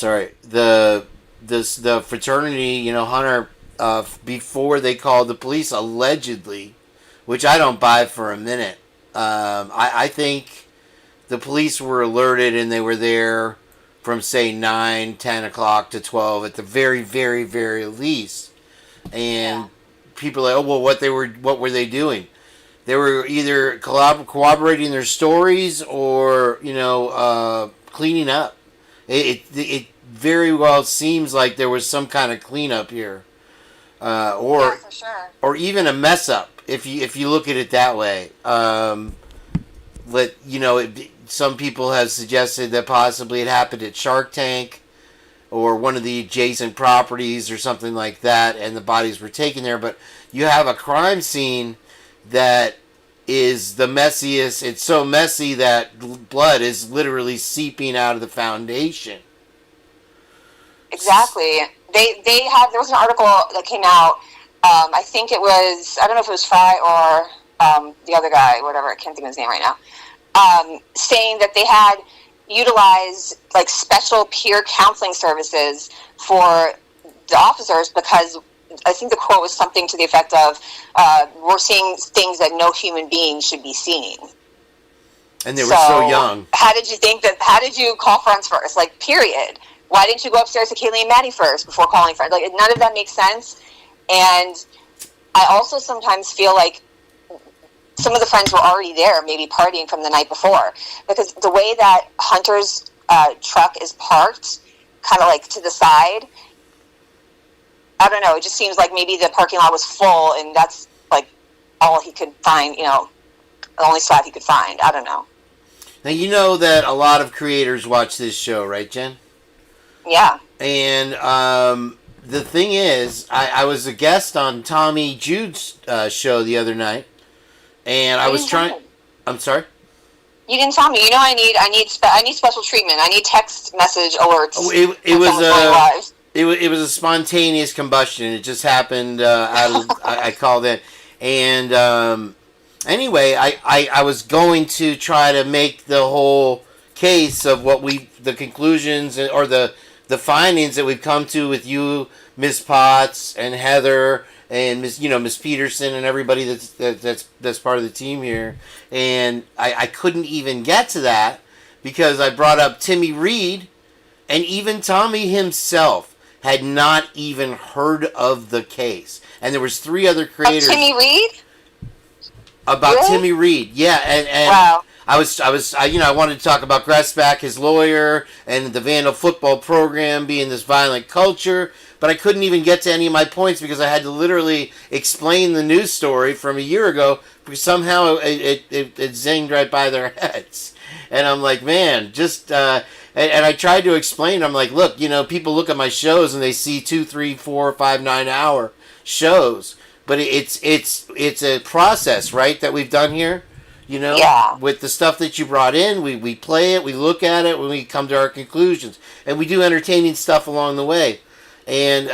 C: fraternity, you know, Hunter, before they called the police, allegedly, which I don't buy for a minute. I think the police were alerted and they were there from, say, 9, 10 o'clock to 12 at the very, very, very least. And people are like, oh, well, what were they doing? They were either corroborating their stories or, you know, cleaning up. It very well seems like there was some kind of cleanup here, or
E: for sure.
C: or even a mess up. If you look at it that way, some people have suggested that possibly it happened at Shark Tank or one of the adjacent properties or something like that, and the bodies were taken there. But you have a crime scene that is the messiest. It's so messy that blood is literally seeping out of the foundation.
E: Exactly. They had, there was an article that came out, I think it was, I don't know if it was Fry or the other guy, whatever, I can't think of his name right now, saying that they had utilized like special peer counseling services for the officers because I think the quote was something to the effect of, we're seeing things that no human being should be seeing.
C: And they were so young.
E: How did you call friends first? Like, period. Why didn't you go upstairs to Kaylee and Maddie first before calling friends? Like, none of that makes sense. And I also sometimes feel like some of the friends were already there, maybe partying from the night before. Because the way that Hunter's truck is parked, kind of like to the side, I don't know, it just seems like maybe the parking lot was full and that's like all he could find, you know, the only spot he could find. I don't know.
C: Now, you know that a lot of creators watch this show, right, Jen?
E: Yeah.
C: And the thing is, I was a guest on Tommy Jude's show the other night, and I was trying. I'm sorry?
E: You didn't tell me. You know, I need special treatment. I need text message alerts.
C: Oh, it was a spontaneous combustion. It just happened I called in. And anyway, I was going to try to make the whole case of the conclusions or the findings that we've come to with you, Miss Potts and Heather and Miss Peterson and everybody that's part of the team here. And I couldn't even get to that because I brought up Timmy Reed, and even Tommy himself had not even heard of the case. And there was 3 other creators.
E: Timmy Reed?
C: About
E: really?
C: Timmy Reed, yeah, and
E: wow.
C: I wanted to talk about Gressback, his lawyer, and the Vandal football program being this violent culture, but I couldn't even get to any of my points because I had to literally explain the news story from a year ago because somehow it zinged right by their heads. And I'm like, man, just And I tried to explain. I'm like, look, people look at my shows and they see 2, 3, 4, 5, 9 hour shows, but it's a process, right? That we've done here.
E: Yeah.
C: With the stuff that you brought in, we play it, we look at it, when we come to our conclusions, and we do entertaining stuff along the way. And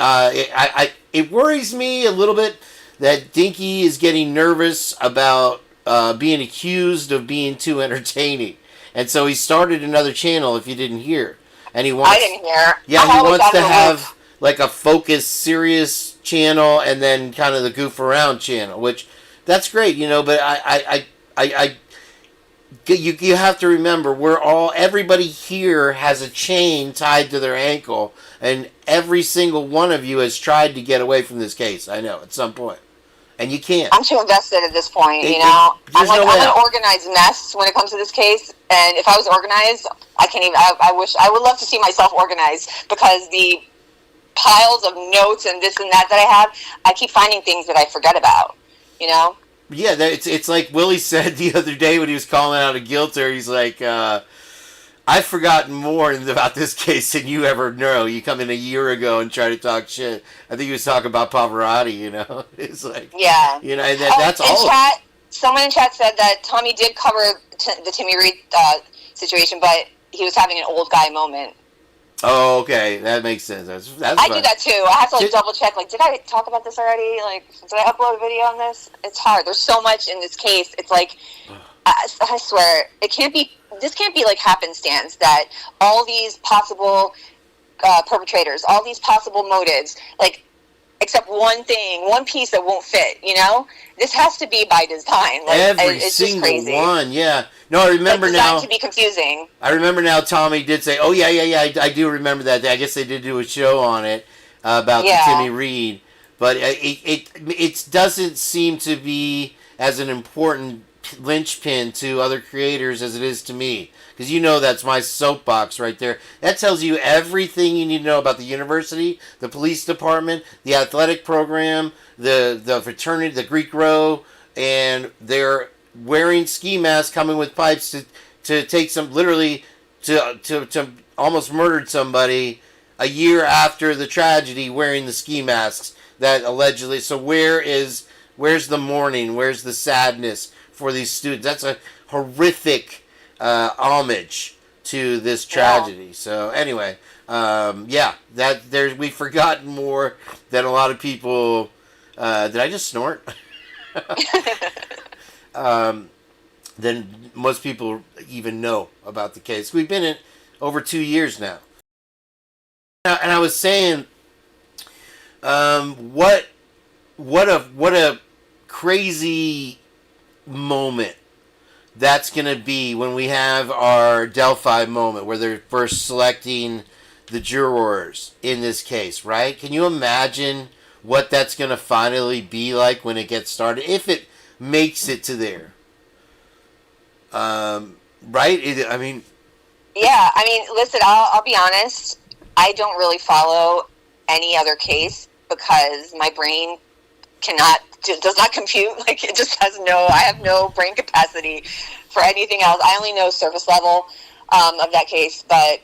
C: it worries me a little bit that Dinky is getting nervous about being accused of being too entertaining, and so he started another channel. If you didn't hear, and he wants,
E: I didn't hear.
C: Yeah, he wants to have like a focused, serious channel, and then kind of the goof around channel, which that's great, But you have to remember, everybody here has a chain tied to their ankle, and every single one of you has tried to get away from this case. I know, at some point, and you can't.
E: I'm too invested at this point. I'm an organized mess when it comes to this case, and if I was organized, I can't even. I would love to see myself organized, because the piles of notes and this and that I have, I keep finding things that I forget about.
C: Yeah, it's like Willie said the other day when he was calling out a guilter. He's like, I've forgotten more about this case than you ever know. You come in a year ago and try to talk shit. I think he was talking about Pavarotti, It's like,
E: yeah.
C: And that's all.
E: Chat, someone in chat said that Tommy did cover the Timmy Reed situation, but he was having an old guy moment.
C: Oh, okay. That makes sense. That's
E: I
C: fine.
E: do that too. I have to double check. Did I talk about this already? Did I upload a video on this? It's hard. There's so much in this case. It's like, I swear, this can't be like happenstance that all these possible perpetrators, all these possible motives, except one piece that won't fit, This has to be by design.
C: Every
E: it's
C: single
E: just crazy.
C: one, yeah. No, I remember now.
E: To be confusing.
C: I remember now. Tommy did say, "Oh yeah. I do remember that. I guess they did do a show on it about the Timmy Reed, but it doesn't seem to be as an important linchpin to other creators as it is to me, because that's my soapbox right there. That tells you everything you need to know about the university, the police department, the athletic program, the fraternity, the Greek row, and they're wearing ski masks, coming with pipes to take some, literally to almost murdered somebody a year after the tragedy, wearing the ski masks that allegedly. So where's the mourning? Where's the sadness for these students? That's a horrific homage to this tragedy. So anyway, we've forgotten more than a lot of people. Did I just snort? Than most people even know about the case. We've been in over 2 years now. And I was saying, what a crazy moment that's going to be when we have our Delphi moment, where they're first selecting the jurors in this case, right? Can you imagine what that's going to finally be like when it gets started, if it makes it to there? Right?
E: Yeah, listen, I'll be honest. I don't really follow any other case because my brain does not compute. It just I have no brain capacity for anything else. I only know surface level of that case, but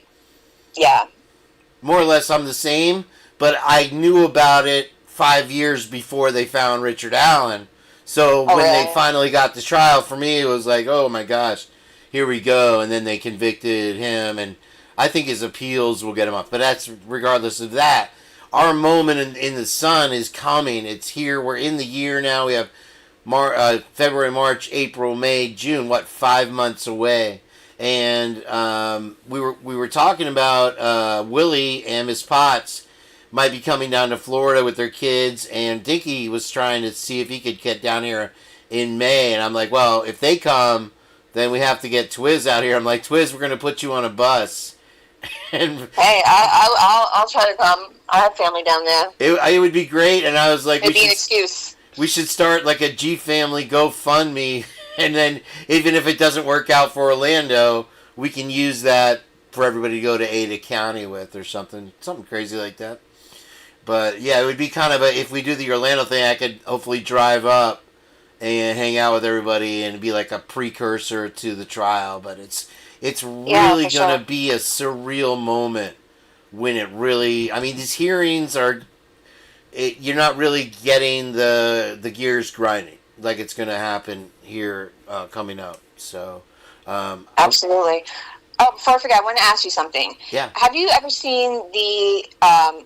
E: yeah.
C: More or less I'm the same, but I knew about it 5 years before they found Richard Allen. So when they finally got the trial, for me, it was like, oh my gosh, here we go. And then they convicted him, and I think his appeals will get him off. But that's regardless of that. Our moment in the sun is coming. It's here. We're in the year now. We have February, March, April, May, June. 5 months away? And we were talking about Willie and Miss Potts might be coming down to Florida with their kids, and Dinky was trying to see if he could get down here in May. And I'm like, well, if they come, then we have to get Twiz out here. I'm like, Twiz, we're going to put you on a bus. And
E: hey, I'll try to come. I have family down there.
C: It would be great. And I was like,
E: it'd be an excuse.
C: We should start like a G Family GoFundMe, and then even if it doesn't work out for Orlando, we can use that for everybody to go to Ada County with, or something crazy like that. But yeah, it would be kind of if we do the Orlando thing, I could hopefully drive up and hang out with everybody and be like a precursor to the trial. But it's really
E: for
C: going to
E: sure.
C: be a surreal moment when it really, I mean, these hearings are, you're not really getting the gears grinding like it's going to happen here coming up. So,
E: absolutely. Oh, before I forget, I want to ask you something.
C: Yeah.
E: Have you ever seen the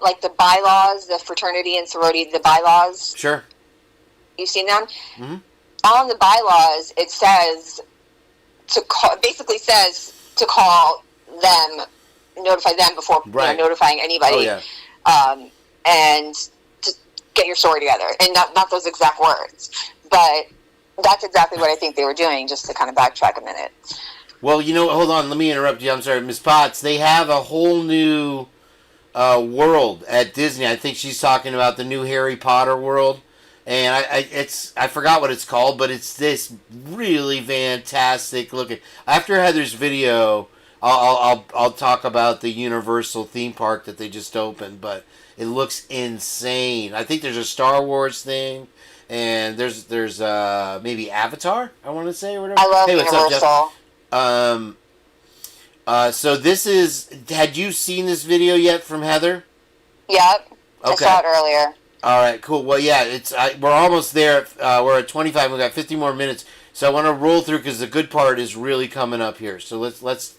E: like the bylaws, the fraternity and sorority, the bylaws?
C: Sure.
E: You've seen them?
C: Mm-hmm.
E: On the bylaws, it says to call. Basically, says to call them, notify them before notifying anybody, and to get your story together. And not those exact words, but that's exactly what I think they were doing. Just to kind of backtrack a minute.
C: Well, hold on. Let me interrupt you. I'm sorry, Ms. Potts. They have a whole new world at Disney. I think she's talking about the new Harry Potter world, and I forgot what it's called, but it's this really fantastic looking. After Heather's video, I'll talk about the Universal theme park that they just opened, but it looks insane. I think there's a Star Wars thing. And there's maybe Avatar, I want to say, or whatever.
E: I love
C: Universal. So this is. Had you seen this video yet from Heather?
E: Yep.
C: Okay.
E: I saw it earlier.
C: All right. Cool. Well, yeah. We're almost there. We're at 25. We've got 50 more minutes. So I want to roll through because the good part is really coming up here. So let's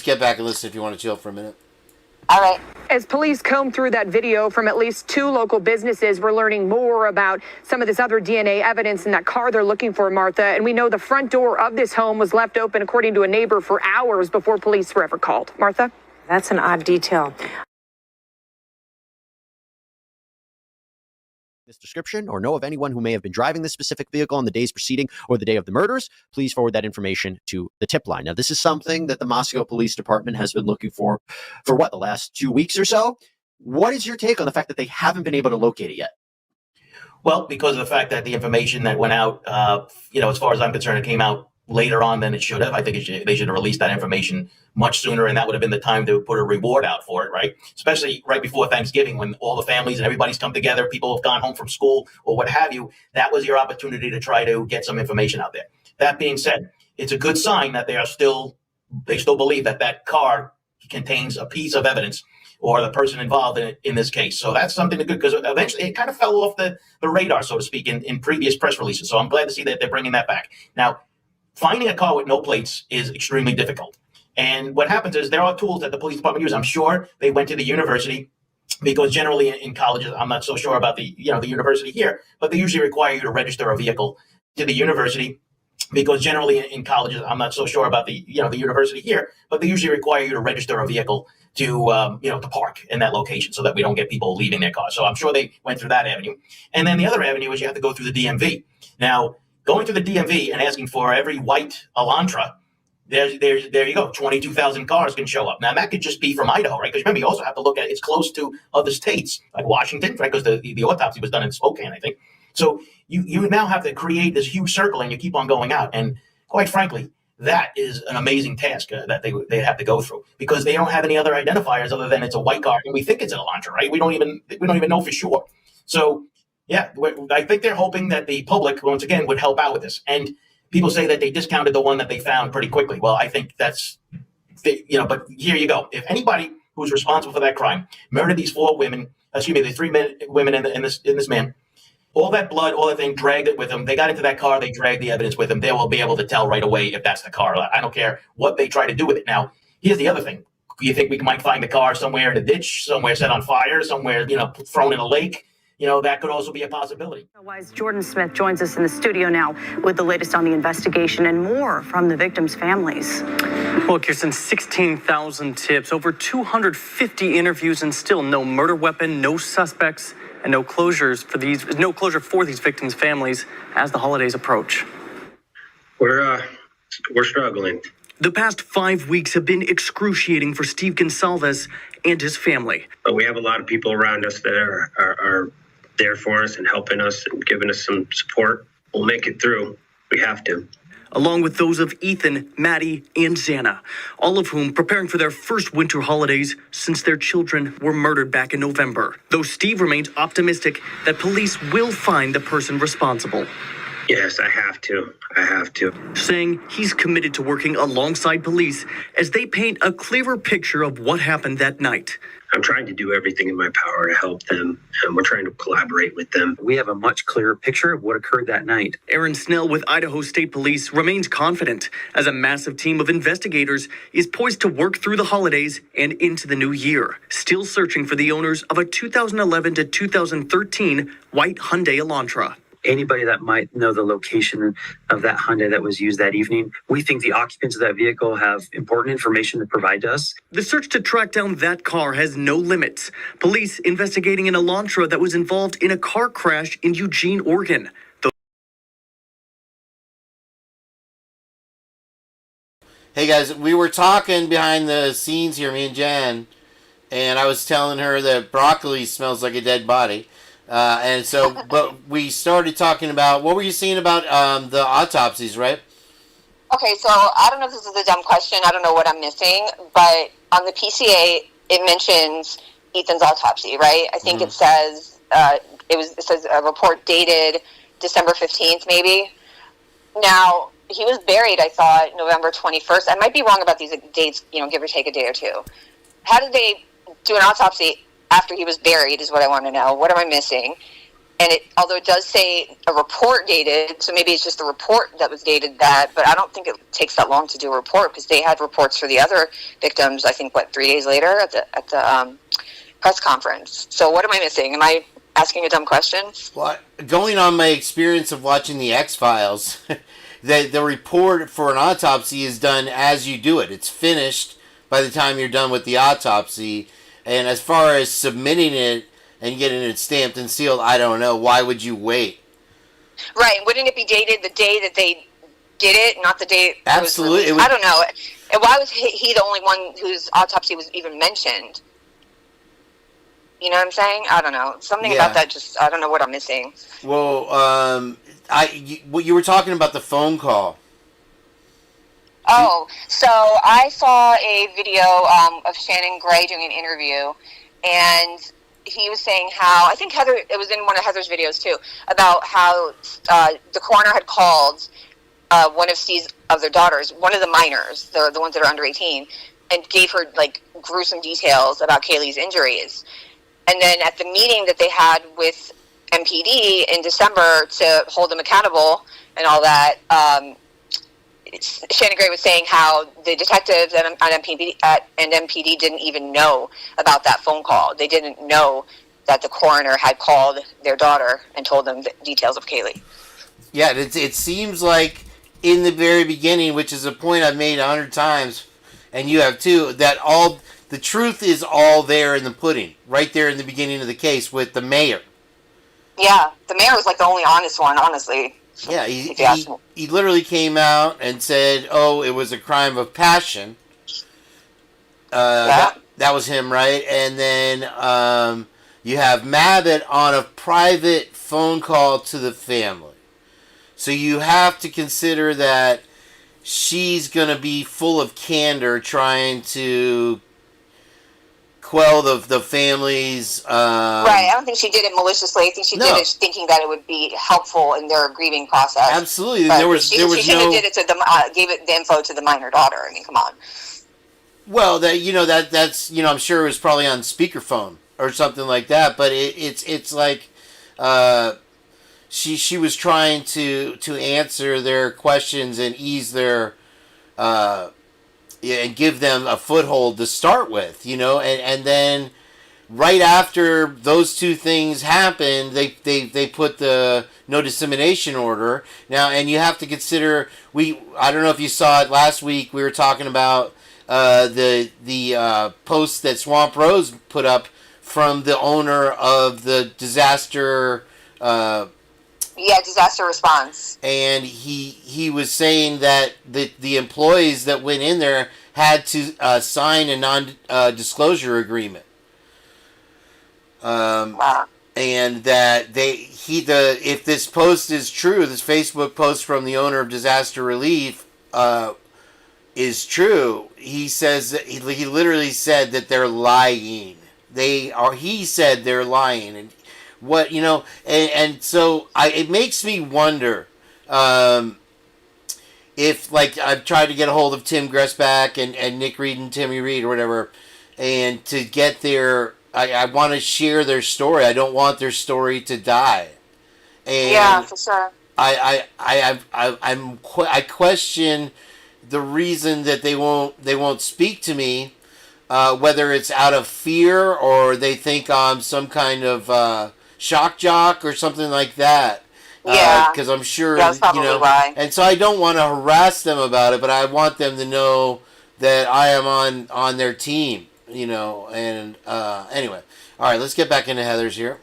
C: get back and listen if you want to chill for a minute.
E: All right.
Q: As police comb through that video from at least 2 local businesses, we're learning more about some of this other DNA evidence in that car they're looking for, Martha. And we know the front door of this home was left open, according to a neighbor, for hours before police were ever called. Martha?
O: That's an odd detail.
F: This description or know of anyone who may have been driving this specific vehicle on the days preceding or the day of the murders, please forward that information to the tip line. Now, this is something that the Moscow Police Department has been looking for what, the last 2 weeks or so? What is your take on the fact that they haven't been able to locate it yet?
G: Well, because of the fact that the information that went out, as far as I'm concerned, it came out later on than it should have. I think they should have released that information much sooner, and that would have been the time to put a reward out for it, right? Especially right before Thanksgiving, when all the families and everybody's come together, people have gone home from school or what have you. That was your opportunity to try to get some information out there. That being said, it's a good sign that they still believe that car contains a piece of evidence or the person involved in this case. So that's something good, because eventually it kind of fell off the radar, so to speak, in previous press releases. So I'm glad to see that they're bringing that back. Now, finding a car with no plates is extremely difficult. And what happens is there are tools that the police department use. I'm sure they went to the university, because generally in colleges, I'm not so sure about the university here, but they usually require you to register a vehicle to the university. Because generally in colleges, I'm not so sure about the university here, but they usually require you to register a vehicle to park in that location so that we don't get people leaving their cars. So I'm sure they went through that avenue. And then the other avenue is you have to go through the DMV. Now, going to the DMV and asking for every white Elantra, there you go. 22,000 cars can show up. Now, that could just be from Idaho, right? Because remember, you also have to look at it's close to other states like Washington, right? Because the autopsy was done in Spokane, I think. So you now have to create this huge circle, and you keep on going out. And quite frankly, that is an amazing task that they have to go through, because they don't have any other identifiers other than it's a white car, and we think it's an Elantra, right? We don't even know for sure. So yeah, I think they're hoping that the public once again would help out with this. And people say that they discounted the one that they found pretty quickly. Well, I think that's but here you go. If anybody who's responsible for that crime murdered these 3 women and this man, all that blood, all that thing, dragged it with them. They got into that car. They dragged the evidence with them. They will be able to tell right away if that's the car. I don't care what they try to do with it. Now, here's the other thing. You think we might find the car somewhere in a ditch, somewhere set on fire, somewhere, thrown in a lake? That could also be a possibility.
R: Otherwise, Jordan Smith joins us in the studio now with the latest on the investigation and more from the victims' families.
H: Well, Kirsten, 16,000 tips, over 250 interviews, and still no murder weapon, no suspects, and no closure for these victims' families as the holidays approach.
M: We're struggling.
H: The past 5 weeks have been excruciating for Steve Gonsalves and his family.
M: But we have a lot of people around us that are there for us and helping us and giving us some support. We'll make it through. We have to.
H: Along with those of Ethan, Maddie, and Xana, all of whom preparing for their first winter holidays since their children were murdered back in November. Though Steve remains optimistic that police will find the person responsible.
M: Yes, I have to.
H: Saying he's committed to working alongside police as they paint a clearer picture of what happened that night.
M: I'm trying to do everything in my power to help them, and we're trying to collaborate with them.
B: We have a much clearer picture of what occurred that night.
H: Aaron Snell with Idaho State Police remains confident as a massive team of investigators is poised to work through the holidays and into the new year, still searching for the owners of a 2011 to 2013 white Hyundai Elantra.
B: Anybody that might know the location of that Hyundai that was used that evening, we think the occupants of that vehicle have important information to provide to us.
H: The search to track down that car has no limits. Police investigating an Elantra that was involved in a car crash in Eugene, Oregon.
C: Hey guys, we were talking behind the scenes here, me and Jen, and I was telling her that broccoli smells like a dead body. And so, but we started talking about, what were you saying about the autopsies, right?
E: Okay, so I don't know if this is a dumb question. I don't know what I'm missing, but on the PCA, it mentions Ethan's autopsy, right? I think it says it says a report dated December 15th, maybe. Now, he was buried, I thought, November 21st. I might be wrong about these dates, give or take a day or two. How did they do an autopsy after he was buried is what I want to know. What am I missing? And although it does say a report dated, so maybe it's just the report that was dated that, but I don't think it takes that long to do a report because they had reports for the other victims, I think, 3 days later at the press conference. So what am I missing? Am I asking a dumb question?
C: Well, going on my experience of watching the X-Files, the report for an autopsy is done as you do it. It's finished by the time you're done with the autopsy. And as far as submitting it and getting it stamped and sealed, I don't know. Why would you wait?
E: Right. Wouldn't it be dated the day that they did it, not the day
C: Absolutely.
E: it was released? I don't know. And why was he the only one whose autopsy was even mentioned? You know what I'm saying? I don't know. Something about that just, I don't know what I'm missing.
C: Well, you were talking about the phone call.
E: Oh, so I saw a video of Shannon Gray doing an interview, and he was saying how, I think Heather, it was in one of Heather's videos too, about how the coroner had called one of Steve's other daughters, one of the minors, the ones that are under 18, and gave her gruesome details about Kaylee's injuries. And then at the meeting that they had with MPD in December to hold them accountable and all that, Shannon Gray was saying how the detectives and MPD didn't even know about that phone call. They didn't know that the coroner had called their daughter and told them the details of Kaylee.
C: Yeah, it seems like in the very beginning, which is a point I've made 100 times, and you have too, that all the truth is all there in the pudding, right there in the beginning of the case with the mayor.
E: Yeah, the mayor was the only honest one, honestly.
C: Yeah, he literally came out and said, "Oh, it was a crime of passion." That was him, right? And then you have Mabbitt on a private phone call to the family. So you have to consider that she's going to be full of candor, trying to quell the family's...
E: right, I don't think she did it maliciously. I think she did it thinking that it would be helpful in their grieving process.
C: Absolutely.
E: But
C: there was
E: she shouldn't have did it to gave it the info to the minor daughter. I mean, come on.
C: Well, that's I'm sure it was probably on speakerphone or something like that. But it's like she was trying to answer their questions and ease their and give them a foothold to start with, and then right after those two things happened, they put the no dissemination order. Now, and you have to consider, I don't know if you saw it last week, we were talking about the post that Swamp Rose put up from the owner of the disaster
E: disaster response.
C: And he was saying that the employees that went in there had to sign a non-disclosure agreement.
E: Wow.
C: And that if this post is true, this Facebook post from the owner of Disaster Relief is true, he says that he literally said that they're lying. He said they're lying. And what, and so it makes me wonder, if, like, I've tried to get a hold of Tim Gressback and Nick Reed and Timmy Reed or whatever, and to get their, I want to share their story. I don't want their story to die. And
E: yeah, for sure.
C: I question the reason that they won't speak to me, whether it's out of fear or they think I'm some kind of shock jock or something like that.
E: Yeah,
C: because I'm sure
E: that's probably why.
C: And so I don't want to harass them about it, but I want them to know that I am on their team. And anyway, all right, let's get back into Heather's here.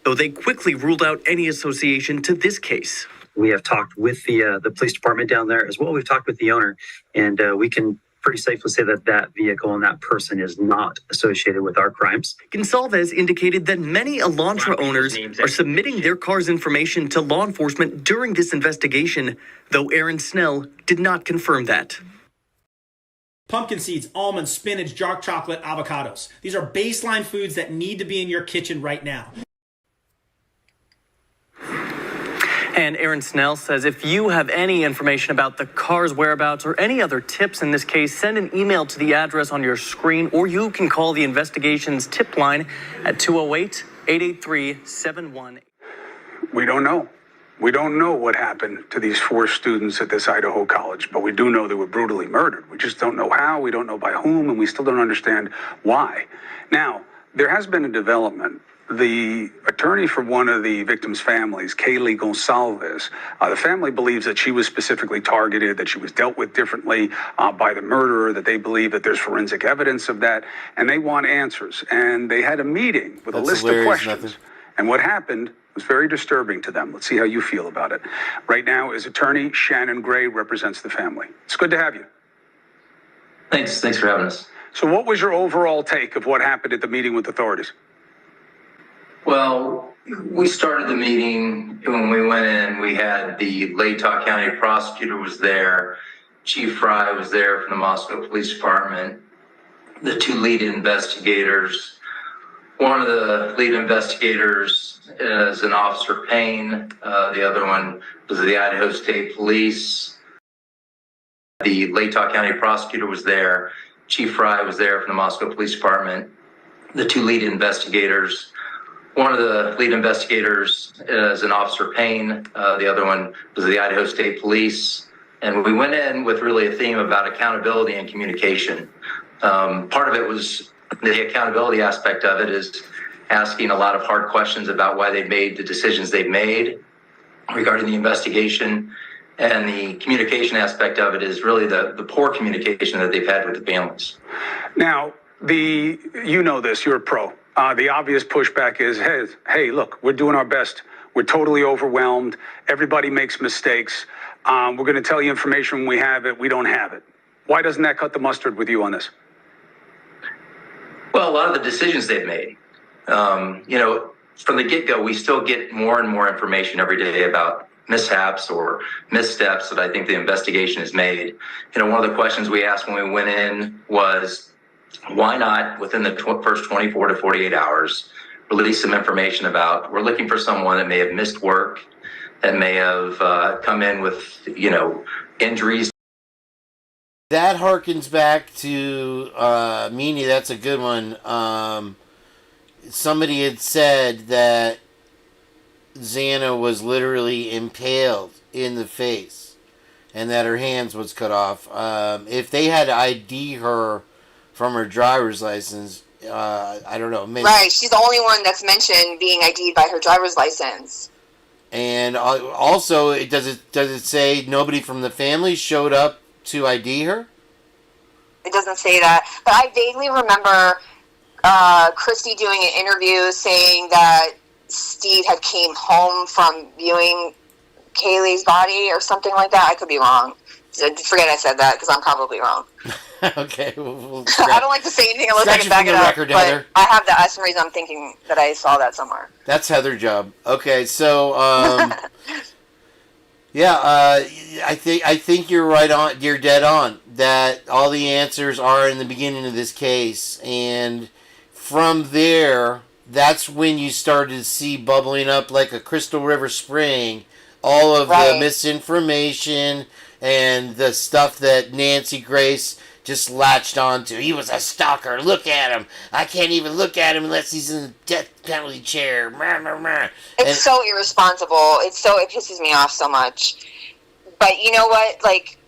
H: Though they quickly ruled out any association to this case.
B: We have talked with the police department down there as well. We've talked with the owner, and we can pretty safely say that that vehicle and that person is not associated with our crimes.
H: Gonsalves indicated that many Elantra owners are submitting their car's information to law enforcement during this investigation, though Aaron Snell did not confirm that.
N: Pumpkin seeds, almonds, spinach, dark chocolate, avocados. These are baseline foods that need to be in your kitchen right now.
H: And Aaron Snell says if you have any information about the car's whereabouts or any other tips in this case, send an email to the address on your screen, or you can call the investigations tip line at 208-883-71.
P: We don't know. We don't know what happened to these 4 students at this Idaho college, but we do know they were brutally murdered. We just don't know how, we don't know by whom, and we still don't understand why. Now, there has been a development. The attorney for one of the victims' families, Kaylee Gonsalves, the family believes that she was specifically targeted, that she was dealt with differently by the murderer, that they believe that there's forensic evidence of that, and they want answers. And they had a meeting with a list of questions. And what happened was very disturbing to them. Let's see how you feel about it. Right now, his attorney, Shannon Gray, represents the family. It's good to have you.
S: Thanks for having us.
P: So what was your overall take of what happened at the meeting with authorities?
S: Well, we started the meeting. When we went in, we had the Latah County prosecutor was there. Chief Fry was there from the Moscow Police Department. The 2 lead investigators. One of the lead investigators is an Officer Payne. The other one was the Idaho State Police. The Latah County prosecutor was there. Chief Fry was there from the Moscow Police Department. The 2 lead investigators. One of the lead investigators is an Officer Payne. The other one was the Idaho State Police. And we went in with really a theme about accountability and communication. Part of it was the accountability aspect of it is asking a lot of hard questions about why they made the decisions they made regarding the investigation. And the communication aspect of it is really the poor communication that they've had with the families.
P: Now, you know this, you're a pro. The obvious pushback is, hey, look, we're doing our best. We're totally overwhelmed. Everybody makes mistakes. We're going to tell you information when we have it. We don't have it. Why doesn't that cut the mustard with you on this?
S: Well, a lot of the decisions they've made, from the get-go, we still get more and more information every day about mishaps or missteps that I think the investigation has made. One of the questions we asked when we went in was, why not, within the first 24 to 48 hours, release some information about, we're looking for someone that may have missed work, that may have come in with, injuries.
C: That harkens back to, Meanie, that's a good one. Somebody had said that Xana was literally impaled in the face and that her hands was cut off. If they had to ID her from her driver's license, I don't know. Maybe.
E: Right, she's the only one that's mentioned being ID'd by her driver's license.
C: And also, does it say nobody from the family showed up to ID her?
E: It doesn't say that, but I vaguely remember Christy doing an interview saying that Steve had came home from viewing Kaylee's body or something like that. I could be wrong. Forget I said that because I'm probably wrong.
C: Okay.
E: I don't like to say anything unless I can back it up. But Heather. I have that. That's some reason I'm thinking that I saw that somewhere.
C: That's Heather's job. Okay, so yeah, I think you're right on. You're dead on. That all the answers are in the beginning of this case, and from there, that's when you started to see bubbling up like a crystal river spring all of the misinformation and the stuff that Nancy Grace just latched onto. He was a stalker. Look at him. I can't even look at him unless he's in the death penalty chair.
E: It's so irresponsible. It pisses me off so much. But you know what? Like,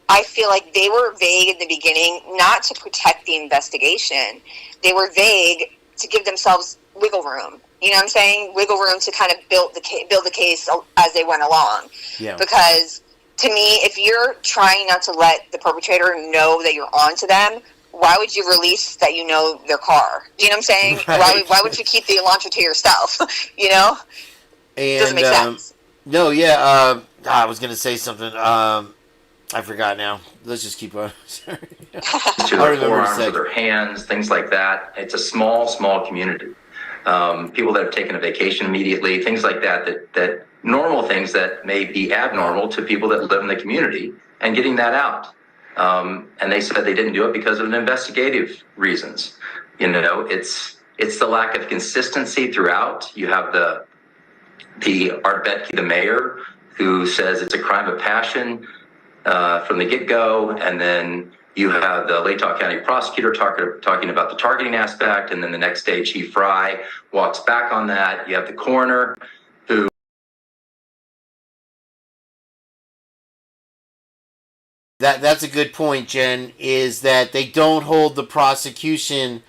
E: I feel like they were vague in the beginning, not to protect the investigation. They were vague to give themselves wiggle room. You know what I'm saying? Wiggle room to kind of build the case as they went along.
C: Yeah.
E: Because to me, if you're trying not to let the perpetrator know that you're on to them, why would you release that you know their car? Do you know what I'm saying?
C: Right.
E: Why would you keep the launcher to yourself? You know?
C: And,
E: doesn't make sense.
C: No, yeah. I was going to say something. I forgot now. Let's just keep on. Sorry.
I: To their forearms or their hands, things like that. It's a small community. People that have taken a vacation immediately, things like that normal things that may be abnormal to people that live in the community, and getting that out. And they said they didn't do it because of investigative reasons. You know, it's the lack of consistency throughout. You have the Art Betke, the mayor, who says it's a crime of passion from the get-go, and then you have the Latah County prosecutor talking about the targeting aspect, and then the next day Chief Fry walks back on that. You have the coroner who
C: That's a good point, Jen, is that they don't hold the prosecution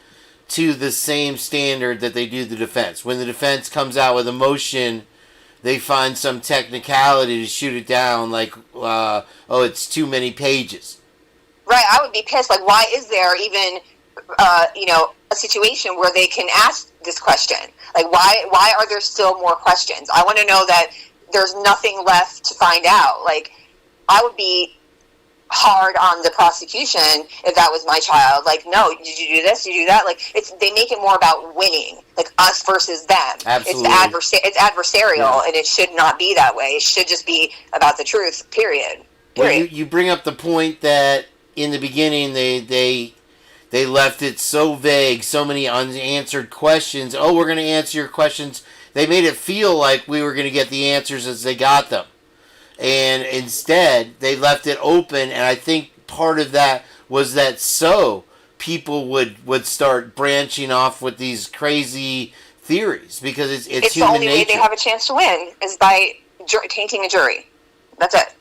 C: to the same standard that they do the defense. When the defense comes out with a motion, they find some technicality to shoot it down, like, it's too many pages.
E: Right, I would be pissed. Like, why is there even, a situation where they can ask this question? Like, why are there still more questions? I want to know that there's nothing left to find out. Like, I would be hard on the prosecution if that was my child. Like, no, did you do this? Did you do that? Like, they make it more about winning, like us versus them.
C: Absolutely.
E: It's adversarial, and it should not be that way. It should just be about the truth. Period.
C: Well, you bring up the point that in the beginning they left it so vague, so many unanswered questions. Oh, we're going to answer your questions. They made it feel like we were going to get the answers as they got them. And instead, they left it open, and I think part of that was that so people would start branching off with these crazy theories, because it's
E: the
C: human
E: only way
C: nature.
E: they have a chance to win is by tainting a jury. That's it.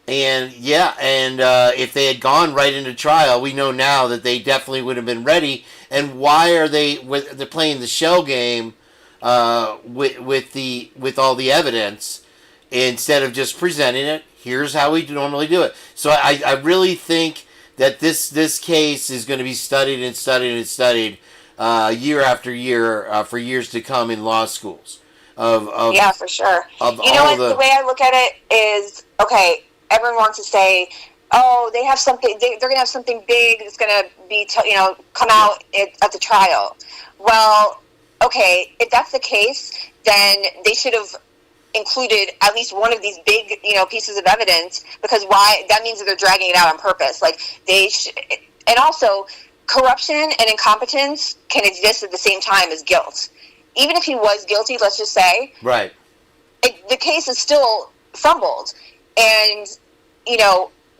C: And if they had gone right into trial, we know now that they definitely would have been ready. And why are they're playing the shell game with all the evidence? Instead of just presenting it, here's how we normally do it. So I really think that this case is going to be studied and studied and studied year after year for years to come in law schools.
E: Yeah, for sure. The way I look at it is, okay, everyone wants to say, oh, they have something, they're going to have something big that's going to be, come out at the trial. Well, okay, if that's the case, then they should have included at least one of these big, pieces of evidence, because that means that they're dragging it out on purpose. Like, and also, corruption and incompetence can exist at the same time as guilt. Even if he was guilty, let's just say,
C: right,
E: the case is still fumbled, and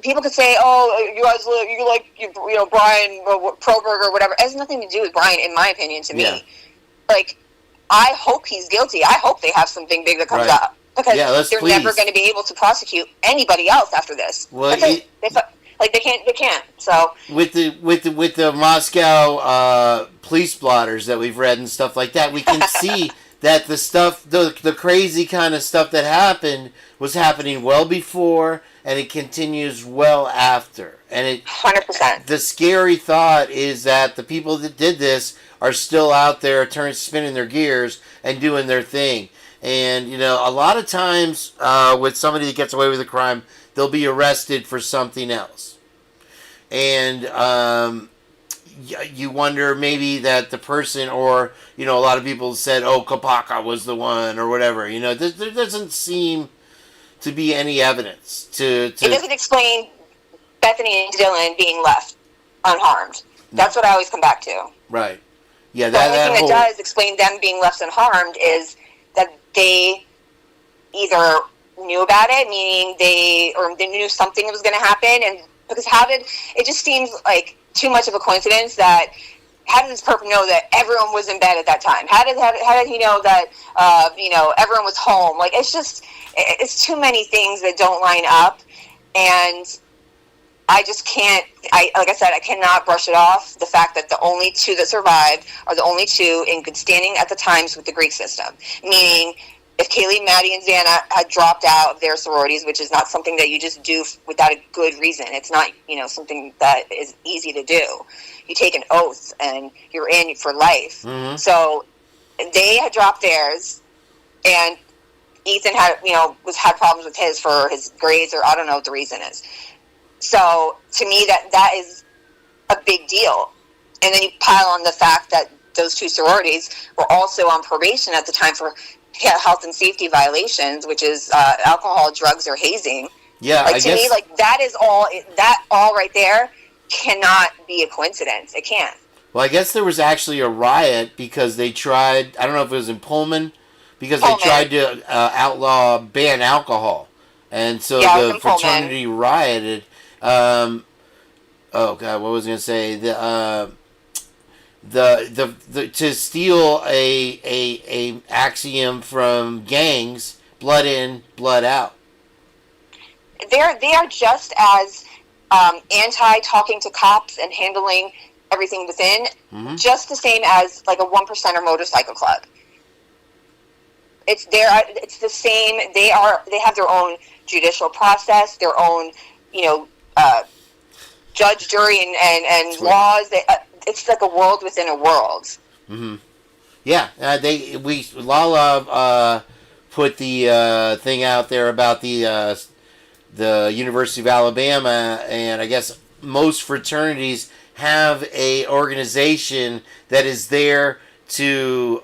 E: people could say, "Oh, you guys, Brian Proberg or whatever." It has nothing to do with Brian, in my opinion. To me, like, I hope he's guilty. I hope they have something big that comes up, because they're never going to be able to prosecute anybody else after this.
C: Well,
E: they can't. So
C: with the Moscow police blotters that we've read and stuff like that, we can see that the crazy kind of stuff that happened was happening well before, and it continues well after. And
E: 100%.
C: The scary thought is that the people that did this are still out there spinning their gears and doing their thing. And, a lot of times with somebody that gets away with a crime, they'll be arrested for something else. And you wonder maybe that the person, or, a lot of people said, oh, Kopaka was the one or whatever. There doesn't seem to be any evidence to...
E: It doesn't explain Bethany and Dylan being left unharmed. That's what I always come back to.
C: Right. Yeah,
E: the only thing that does explain them being left unharmed is that they either knew about it, meaning they knew something was going to happen. And because it just seems like too much of a coincidence that, how did this perp know that everyone was in bed at that time? How did he know that, everyone was home? Like, it's too many things that don't line up. And I just can't, like I said, I cannot brush it off. The fact that the only two that survived are the only two in good standing at the times with the Greek system. Meaning, if Kaylee, Maddie, and Xana had dropped out of their sororities, which is not something that you just do without a good reason. It's not, something that is easy to do. You take an oath and you're in for life. Mm-hmm. So they had dropped theirs, and Ethan had problems with his for his grades, or I don't know what the reason is. So to me, that is a big deal. And then you pile on the fact that those two sororities were also on probation at the time for health and safety violations, which is alcohol, drugs, or hazing.
C: Yeah,
E: to me, that all right there cannot be a coincidence. It can't. Well,
C: I guess there was actually a riot because they tried, I don't know if it was in Pullman, because they tried to ban alcohol. And so the fraternity rioted. Oh God, what was I going to say? The to steal a axiom from gangs, blood in, blood out.
E: They are just as anti talking to cops and handling everything within, just the same as like a 1%er motorcycle club. It's the same. They have their own judicial process, their own judge, jury, and laws. It's like a world within a world.
C: Mm-hmm. Yeah, Lala put the thing out there about the University of Alabama, and I guess most fraternities have a organization that is there to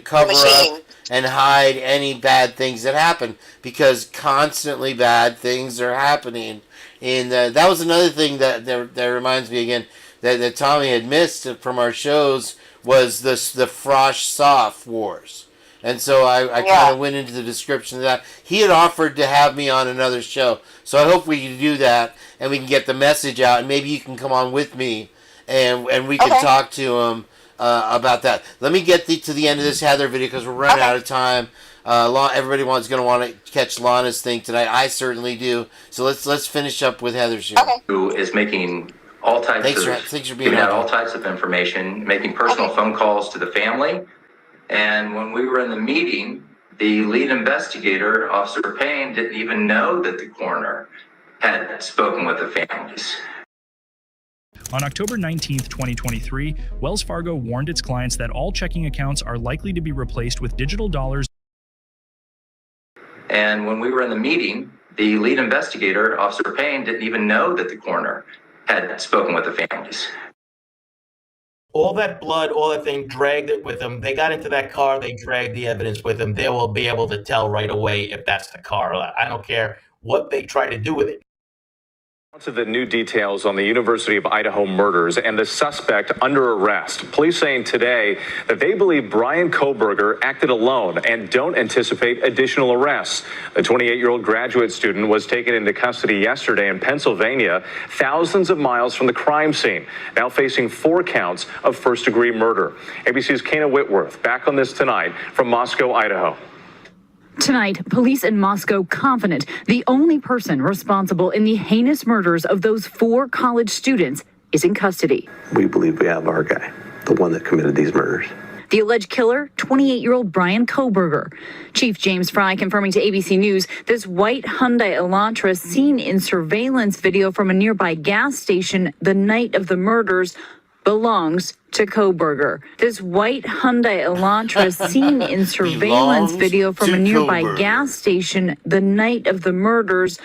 C: cover up and hide any bad things that happen, because constantly bad things are happening. And that was another thing that reminds me again that Tommy had missed from our shows was the Frosh Soft Wars. And so I kind of went into the description of that. He had offered to have me on another show. So I hope we can do that and we can get the message out, and maybe you can come on with me and we can talk to him about that. Let me get to the end of this Heather video because we're running out of time. Everybody going to want to catch Lana's thing tonight. I certainly do. So let's finish up with Heather's here.
I: Who is making all types giving out all types of information, making personal phone calls to the family. And when we were in the meeting, the lead investigator, Officer Payne, didn't even know that the coroner had spoken with the families.
A: On October 19th, 2023, Wells Fargo warned its clients that all checking accounts are likely to be replaced with digital dollars.
I: And when we were in the meeting, the lead investigator, Officer Payne, didn't even know that the coroner had spoken with the families.
G: All that blood, all that thing, dragged it with them. They got into that car, they dragged the evidence with them. They will be able to tell right away if that's the car. I don't care what they try to do with it.
K: To the new details on the University of Idaho murders and the suspect under arrest. Police saying today that they believe Brian Kohberger acted alone and don't anticipate additional arrests. The 28-year-old graduate student was taken into custody yesterday in Pennsylvania, thousands of miles from the crime scene, now facing 4 counts of first-degree murder. ABC's Kane Whitworth back on this tonight from Moscow, Idaho.
L: Tonight, police in Moscow confident the only person responsible in the heinous murders of those 4 college students is in custody.
V: We believe we have our guy, the one that committed these murders.
L: The alleged killer, 28-year-old Brian Kohberger. Chief James Fry confirming to ABC News this white Hyundai Elantra seen in surveillance video from a nearby gas station the night of the murders belongs to Kohberger. This white Hyundai Elantra seen in surveillance video from a nearby gas station the night of the murders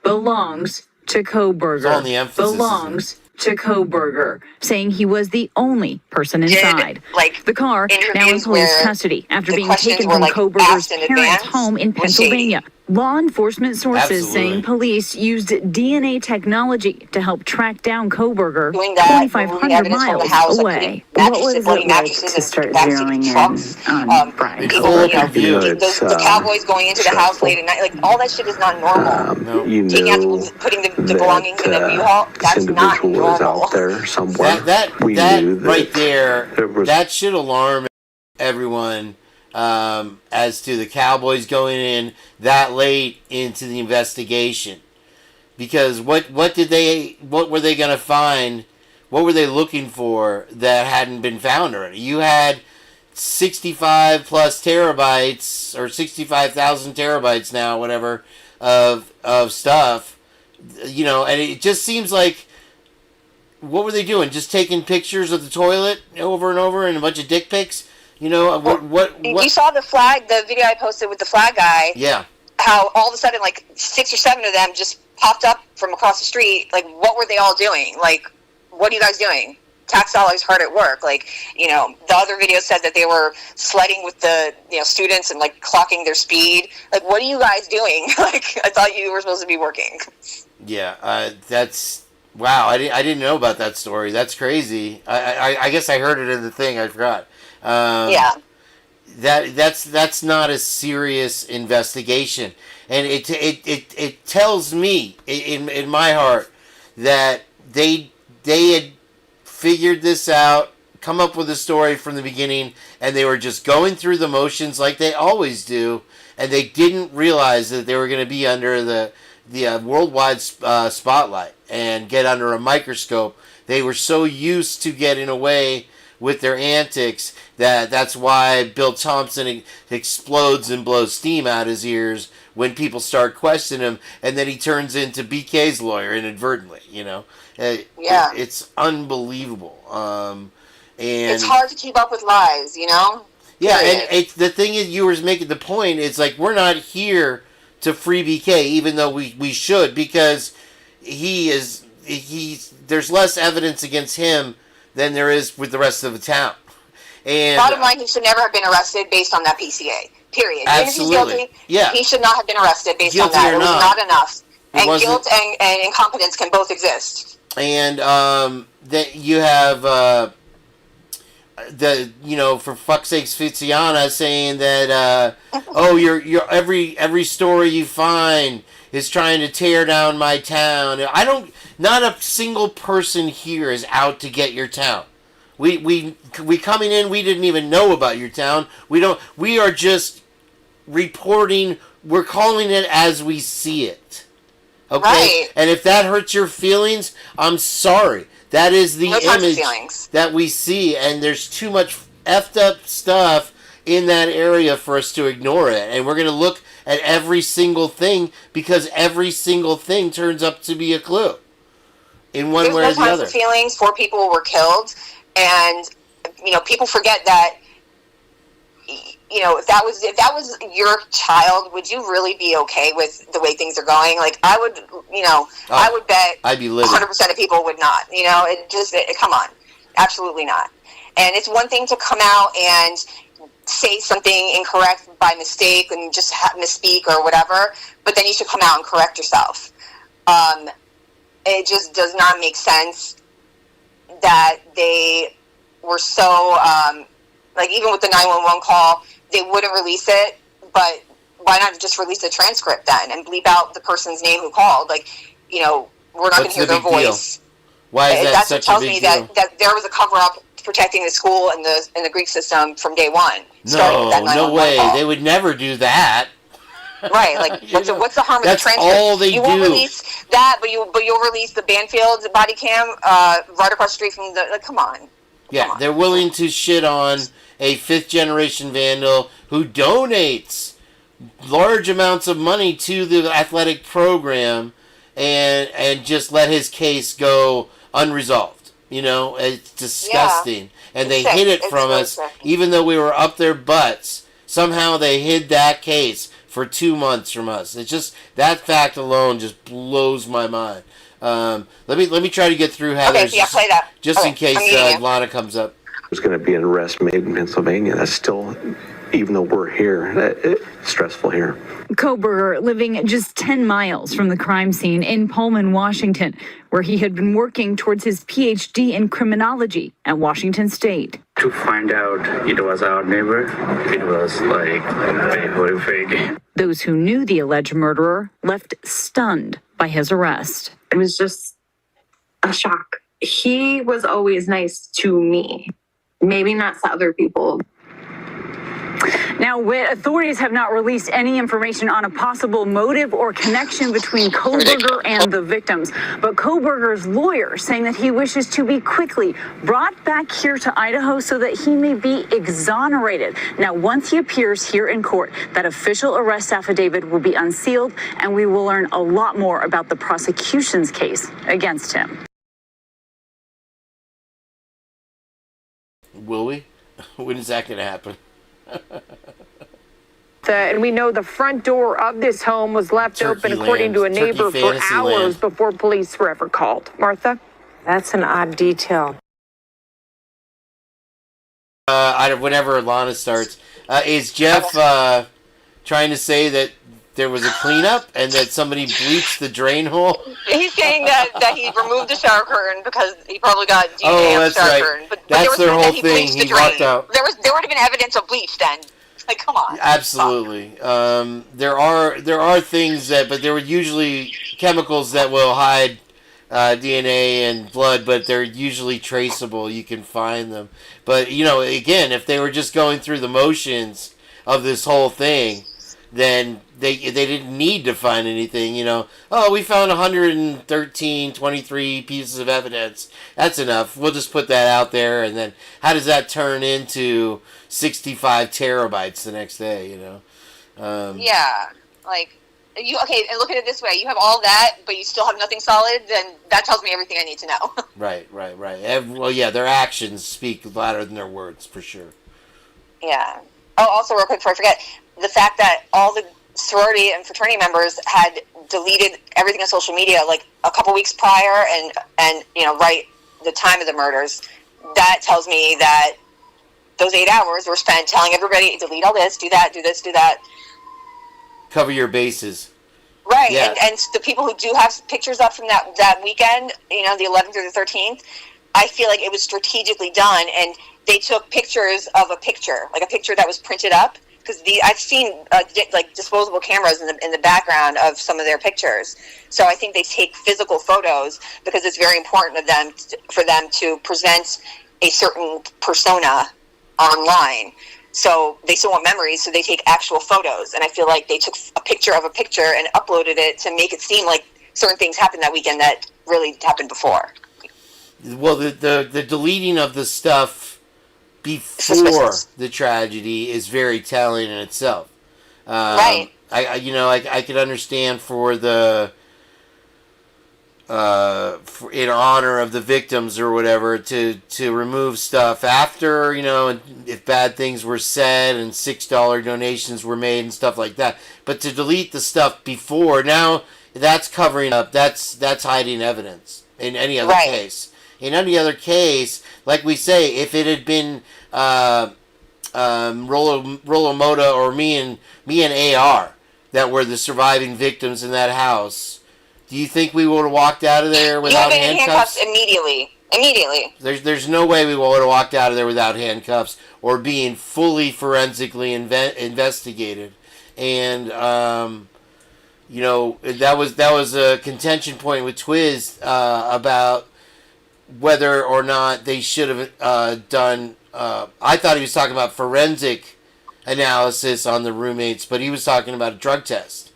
L: belongs to Kohberger. Belongs to Kohberger, saying he was the only person inside. The car now in police custody after being taken from Kohberger's parents' home in Pennsylvania. Law enforcement sources
C: Absolutely.
L: saying police used DNA technology to help track down Koberger
E: Doing that, removing
L: 2,500
E: evidence from the
L: miles
E: house,
L: away.
E: like
L: What was
E: bloody
L: it like
E: mattresses
L: to
E: and
L: start
E: backseat
L: zeroing
E: trucks.
L: in on Brian
E: People,
L: Koberger?
E: the cowboys going into the house late at night, like all that shit is not normal.
V: You
E: Taking out
V: knew
E: the, putting the belongings in a U-Haul,
V: this
E: that's not
V: individual was
E: normal.
V: out there somewhere.
C: That
V: we knew that
C: right there,
V: was
C: that should alarm everyone as to the Cowboys going in that late into the investigation. Because what were they going to find? What were they looking for that hadn't been found already? You had 65 plus terabytes or 65,000 terabytes now, whatever, of stuff, and it just seems like, what were they doing? Just taking pictures of the toilet over and over and a bunch of dick pics? What?
E: You saw the video I posted with the flag guy.
C: Yeah.
E: How all of a sudden, like 6 or 7 of them just popped up from across the street. Like, what were they all doing? Like, what are you guys doing? Tax dollars hard at work. Like, the other video said that they were sledding with the students and like clocking their speed. Like, what are you guys doing? Like, I thought you were supposed to be working.
C: Yeah, that's wow. I didn't know about that story. That's crazy. I guess I heard it in the thing. I forgot.
E: Yeah.
C: That's not a serious investigation, and it tells me in my heart that they had figured this out, come up with a story from the beginning, and they were just going through the motions like they always do, and they didn't realize that they were going to be under the worldwide spotlight and get under a microscope. They were so used to getting away with their antics that's why Bill Thompson explodes and blows steam out his ears when people start questioning him, and then he turns into BK's lawyer inadvertently.
E: Yeah.
C: It's unbelievable. And
E: it's hard to keep up with lies,
C: Yeah, and the thing is, you were making the point. It's like, we're not here to free BK, even though we should, because there's less evidence against him than there is with the rest of the town. And
E: bottom line, he should never have been arrested based on that PCA. Period.
C: Absolutely.
E: Even if he's guilty,
C: yeah.
E: He should not have been arrested based
C: Guilty
E: on that.
C: or
E: It was
C: not.
E: not enough. And
C: wasn't.
E: Guilt and incompetence can both exist.
C: And that you have for fuck's sakes, Fiziana saying that your every story you find is trying to tear down my town. Not a single person here is out to get your town. We coming in, we didn't even know about your town. We are just reporting. We're calling it as we see it. Okay?
E: Right.
C: And if that hurts your feelings, I'm sorry. That is the image that we see, and there's too much effed up stuff in that area for us to ignore it. And we're going to look at every single thing, because every single thing turns up to be a clue in one way or the other.
E: There's feelings. 4 people were killed, and people forget that. If that was your child, would you really be okay with the way things are going? Like, I would, I would bet
C: I'd be livid.
E: 100% of people would not. Come on, absolutely not. And it's one thing to come out and say something incorrect by mistake and just misspeak or whatever, but then you should come out and correct yourself. It just does not make sense that they were so, even with the 911 call, they wouldn't release it, but why not just release the transcript then and bleep out the person's name who called? We're not going to hear their voice.
C: Why is that such a big deal?
E: That's what tells me that there was a cover-up protecting the school and the Greek system from day one.
C: No way. They would never do that.
E: Right, what's the harm of the transcript?
C: That's all they do.
E: You won't release that, but you'll release the Banfield body cam right across the street from come on.
C: Yeah, they're willing to shit on a 5th-generation vandal who donates large amounts of money to the athletic program and just let his case go unresolved. It's disgusting.
E: Yeah.
C: And they hid it from us, even though we were up their butts. Somehow they hid that case for 2 months from us. It's just, that fact alone just blows my mind. Let me try to get through Heather's,
E: play that.
C: Just in case Lana comes up.
V: There's going to be an arrest made in Pennsylvania. That's still even though we're here, it's stressful here.
L: Koberger living just 10 miles from the crime scene in Pullman, Washington, where he had been working towards his PhD in criminology at Washington State.
D: To find out it was our neighbor, it was like very horrific.
L: Those who knew the alleged murderer left stunned by his arrest.
T: It was just a shock. He was always nice to me, maybe not to other people.
L: Now, authorities have not released any information on a possible motive or connection between Koberger and the victims. But Koberger's lawyer saying that he wishes to be quickly brought back here to Idaho so that he may be exonerated. Now, once he appears here in court, that official arrest affidavit will be unsealed, and we will learn a lot more about the prosecution's case against him.
C: Will we? When is that going to happen?
O: And we know the front door of this home was left open, according to a neighbor, for hours before police were ever called. Martha?
U: That's an odd detail.
C: Whenever Lana starts, is Jeff trying to say that there was a cleanup and that somebody bleached the drain hole?
E: He's saying that he removed the shower curtain because he probably got DNA on the shower curtain. But
C: That's their whole thing. He walked out.
E: There would have been evidence of bleach then. Like, come on.
C: Absolutely. There are things but there were usually chemicals that will hide DNA and blood, but they're usually traceable. You can find them. But, again, if they were just going through the motions of this whole thing, then they didn't need to find anything, we found 23 pieces of evidence. That's enough. We'll just put that out there, and then how does that turn into 65 terabytes the next day,
E: Yeah, like, and look at it this way. You have all that, but you still have nothing solid, then that tells me everything I need to know.
C: Right. Well, yeah, their actions speak louder than their words, for sure.
E: Yeah. Oh, also, real quick before I forget, the fact that all the sorority and fraternity members had deleted everything on social media like a couple weeks prior and right the time of the murders, that tells me that those 8 hours were spent telling everybody, delete all this, do that, do this, do that.
C: Cover your bases.
E: Right,
C: yeah.
E: and the people who do have pictures up from that weekend, the 11th or the 13th, I feel like it was strategically done, and they took pictures of a picture, like a picture that was printed up, because I've seen disposable cameras in the background of some of their pictures. So I think they take physical photos because it's very important for them to present a certain persona online. So they still want memories, so they take actual photos. And I feel like they took a picture of a picture and uploaded it to make it seem like certain things happened that weekend that really happened before.
C: Well, the deleting of the stuff before the tragedy is very telling in itself.
E: Right.
C: I could understand for the in honor of the victims or whatever to remove stuff after, if bad things were said and $6 donations were made and stuff like that. But to delete the stuff before, now that's covering up. That's hiding evidence in any other case. In any other case, like we say, if it had been Rollo Moda or me and AR that were the surviving victims in that house, do you think we would have walked out of there without handcuffs?
E: Immediately.
C: There's no way we would have walked out of there without handcuffs or being fully forensically investigated. And that was a contention point with Twiz about whether or not they should have done. I thought he was talking about forensic analysis on the roommates, but he was talking about a drug test.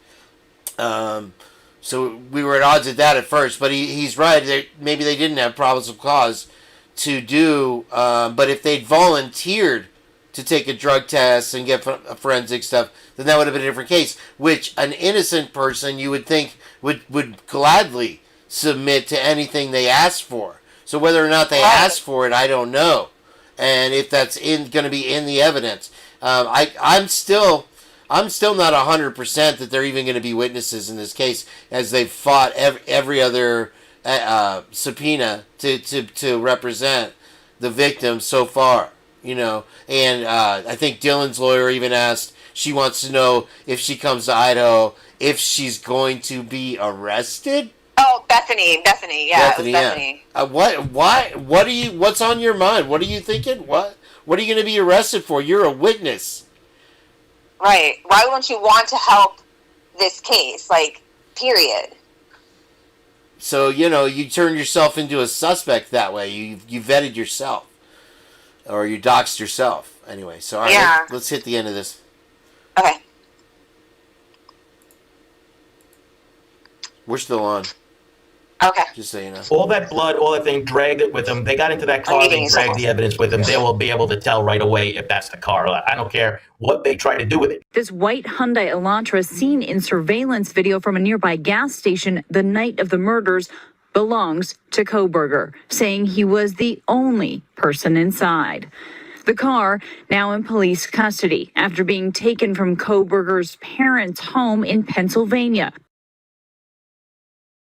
C: So we were at odds at that at first, but he's right. Maybe they didn't have probable cause to do, but if they'd volunteered to take a drug test and get forensic stuff, then that would have been a different case, which an innocent person you would think would gladly submit to anything they asked for. So whether or not they asked for it, I don't know. And if that's going to be in the evidence, I'm still not 100% that they're even going to be witnesses in this case, as they've fought every other subpoena to represent the victims so far. you know. And I think Dylan's lawyer even asked, she wants to know if she comes to Idaho, if she's going to be arrested.
E: Oh, Bethany, yeah,
C: Bethany,
E: it was Bethany.
C: Yeah. What's on your mind? What are you thinking? What are you going to be arrested for? You're a witness.
E: Right. Why wouldn't you want to help this case? Like, period.
C: So, you know, you turn yourself into a suspect that way. You vetted yourself. Or you doxed yourself. Anyway, so all right, let's hit the end of this.
E: Okay.
C: We're still on.
E: Okay.
C: Just so you know.
G: All that blood, all that thing, dragged it with them. They got into that car, they dragged the evidence with them. They will be able to tell right away if that's the car. I don't care what they try to do with it.
L: This white Hyundai Elantra seen in surveillance video from a nearby gas station the night of the murders belongs to Kohberger, saying he was the only person inside. The car now in police custody after being taken from Kohberger's parents' home in Pennsylvania.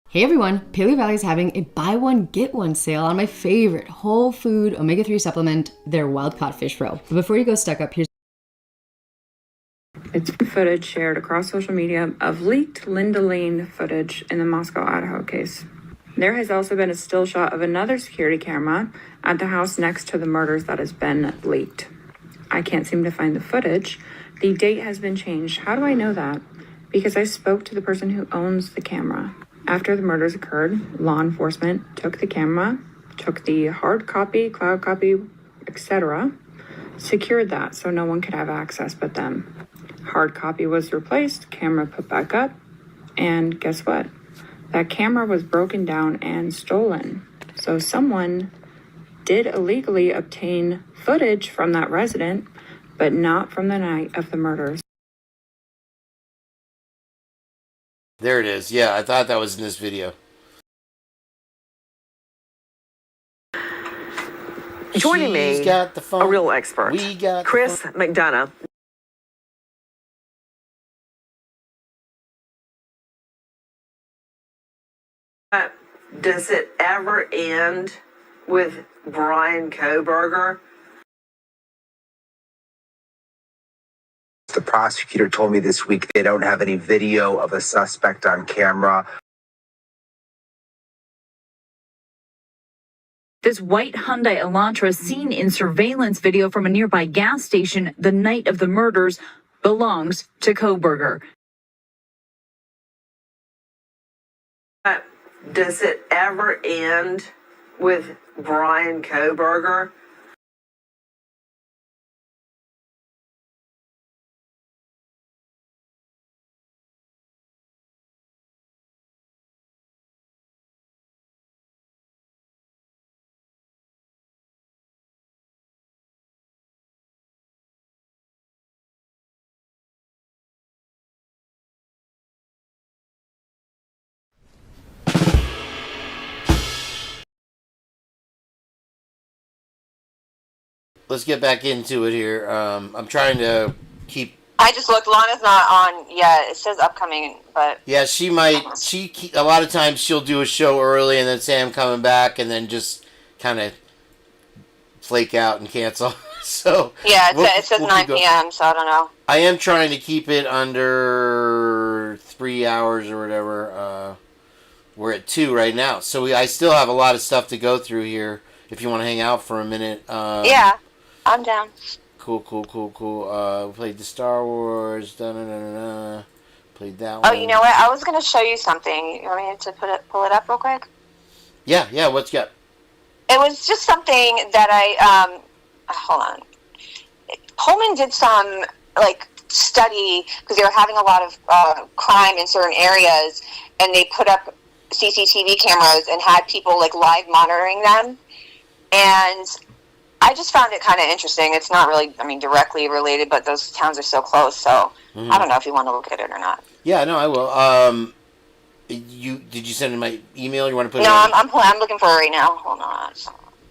J: Hey everyone, Paleo Valley is having a buy one get one sale on my favorite whole food omega-3 supplement, their wild caught fish roe. But before you go stuck up, here's
Q: it's footage shared across social media of leaked Linda Lane footage in the Moscow, Idaho case. There has also been a still shot of another security camera at the house next to the murders that has been leaked. I can't seem to find the footage. The date has been changed. How do I know that? Because I spoke to the person who owns the camera. After the murders occurred, law enforcement took the camera, took the hard copy, cloud copy, etc., secured that so no one could have access but them. Hard copy was replaced, camera put back up, and guess what? That camera was broken down and stolen. So someone did illegally obtain footage from that resident, but not from the night of the murders.
C: There it is. Yeah, I thought that was in this video.
W: Joining me,
C: got the phone.
W: a real expert, Chris McDonough. Does it ever end with Brian Kohberger?
X: The prosecutor told me this week they don't have any video of a suspect on camera.
L: This white Hyundai Elantra seen in surveillance video from a nearby gas station the night of the murders belongs to Kohberger.
W: Does it ever end with Brian Kohberger?
C: Let's get back into it here. I'm trying to keep.
E: I just looked. Lana's not on yet. It says upcoming, but
C: Yeah, she might. A lot of times she'll do a show early and then say I'm coming back, and then just kind of flake out and cancel. So
E: yeah, it says 9 p.m. So I don't know.
C: I am trying to keep it under 3 hours or whatever. We're at 2 right now, so I still have a lot of stuff to go through here. If you want to hang out for a minute.
E: Yeah, I'm down.
C: Cool. We played the Star Wars. Played that one.
E: Oh, you know what? I was going to show you something. You want me to pull it up real quick?
C: Yeah. What's got?
E: It was just something that I hold on. Pullman did some study because they were having a lot of crime in certain areas, and they put up CCTV cameras and had people live monitoring them. And I just found it kind of interesting. It's not really, directly related, but those towns are so close. So I don't know if you want to look at it or not.
C: Yeah, no, I will. Did you send in my email? You want to put?
E: No,
C: it
E: I'm looking for it right now. Hold on.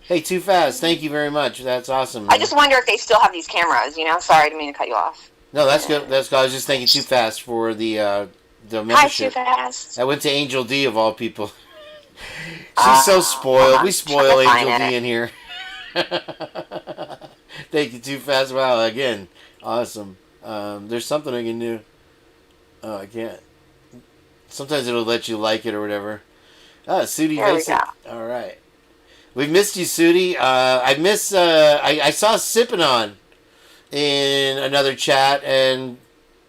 C: Hey, too fast. Thank you very much. That's awesome.
E: I just wonder if they still have these cameras. Sorry, I didn't mean to cut you off.
C: No, that's good. That's good. I was just thinking too fast for the membership.
E: Hi, too fast.
C: I went to Angel D of all people. She's so spoiled. We spoil Angel D in here. Thank you, Too Fast. Wow, again, awesome. There's something I can do. Oh, I can't. Sometimes it'll let you like it or whatever. Sudi Basic. All right. We've missed you, Sudi. I saw Sippin' On in another chat, and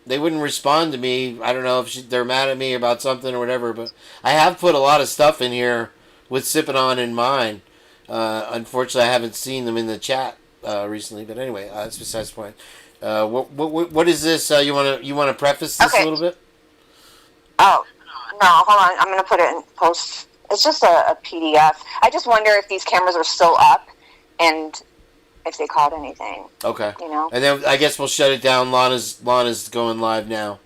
C: they wouldn't respond to me. I don't know if they're mad at me about something or whatever, but I have put a lot of stuff in here with Sippin' On in mind. Unfortunately, I haven't seen them in the chat recently, but anyway, that's besides the point. What is this? You wanna preface this a little bit?
E: Oh, no, hold on. I'm going to put it in post. It's just a PDF. I just wonder if these cameras are still up and if they caught anything.
C: Okay.
E: You know?
C: And then I guess we'll shut it down. Lana's going live now.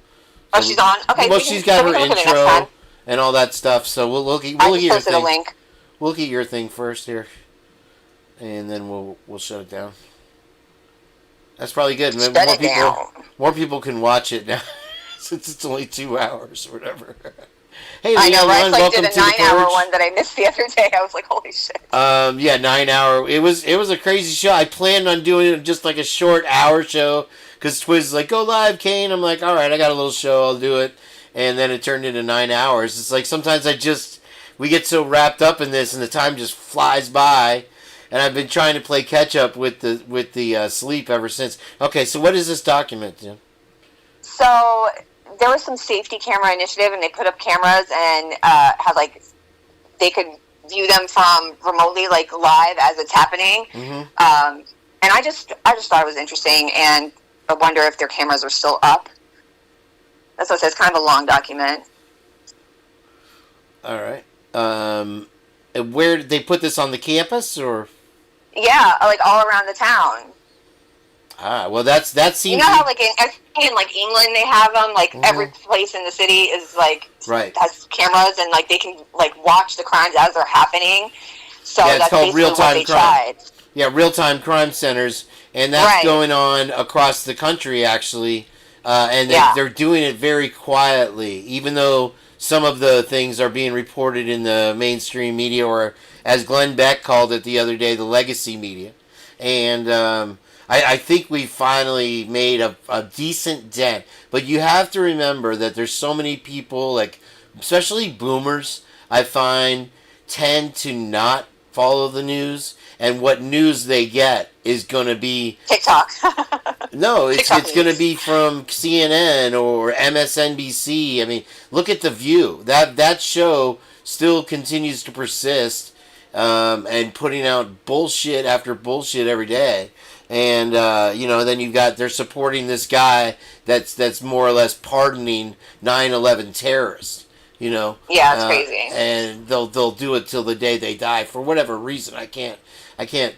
E: Oh, she's on? Okay.
C: Well, she's got her intro and all that stuff, so we'll look at your
E: posted
C: thing.
E: A link.
C: We'll look at your thing first here, and then we'll shut it down. That's probably good. More people can watch it now since it's only 2 hours or whatever. Hey,
E: I know, right? I did a 9-hour
C: Purge.
E: one that I missed the other day. I was like, holy shit.
C: Yeah, 9 hour. It was a crazy show. I planned on doing it just like a short hour show because Twiz is like, go live, Kane. I'm like, all right, I got a little show. I'll do it. And then it turned into 9 hours. It's like sometimes we get so wrapped up in this and the time just flies by. And I've been trying to play catch up with the sleep ever since. Okay, so what is this document, Jen?
E: So there was some safety camera initiative, and they put up cameras and had they could view them from remotely, like live as it's happening.
C: Mm-hmm.
E: And I just thought it was interesting, and I wonder if their cameras are still up. That's what it says. Kind of a long document.
C: All right. Where did they put this on the campus or?
E: Yeah, like all around the town.
C: Well, that seems.
E: You know how in England they have them, every place in the city is has cameras and they can watch the crimes as they're happening. So
C: yeah, it's
E: that's
C: called real-time crime.
E: Tried.
C: Yeah, real-time crime centers, and that's going on across the country actually, and they're doing it very quietly, even though some of the things are being reported in the mainstream media, or as Glenn Beck called it the other day, the legacy media. And I think we finally made a decent dent. But you have to remember that there's so many people, especially boomers, I find, tend to not follow the news. And what news they get is going to be...
E: TikTok.
C: No, it's going to be from CNN or MSNBC. I mean, look at The View. That show still continues to persist and putting out bullshit after bullshit every day. And, then they're supporting this guy that's more or less pardoning 9/11 terrorists, Yeah,
E: it's crazy.
C: And they'll do it till the day they die for whatever reason. I can't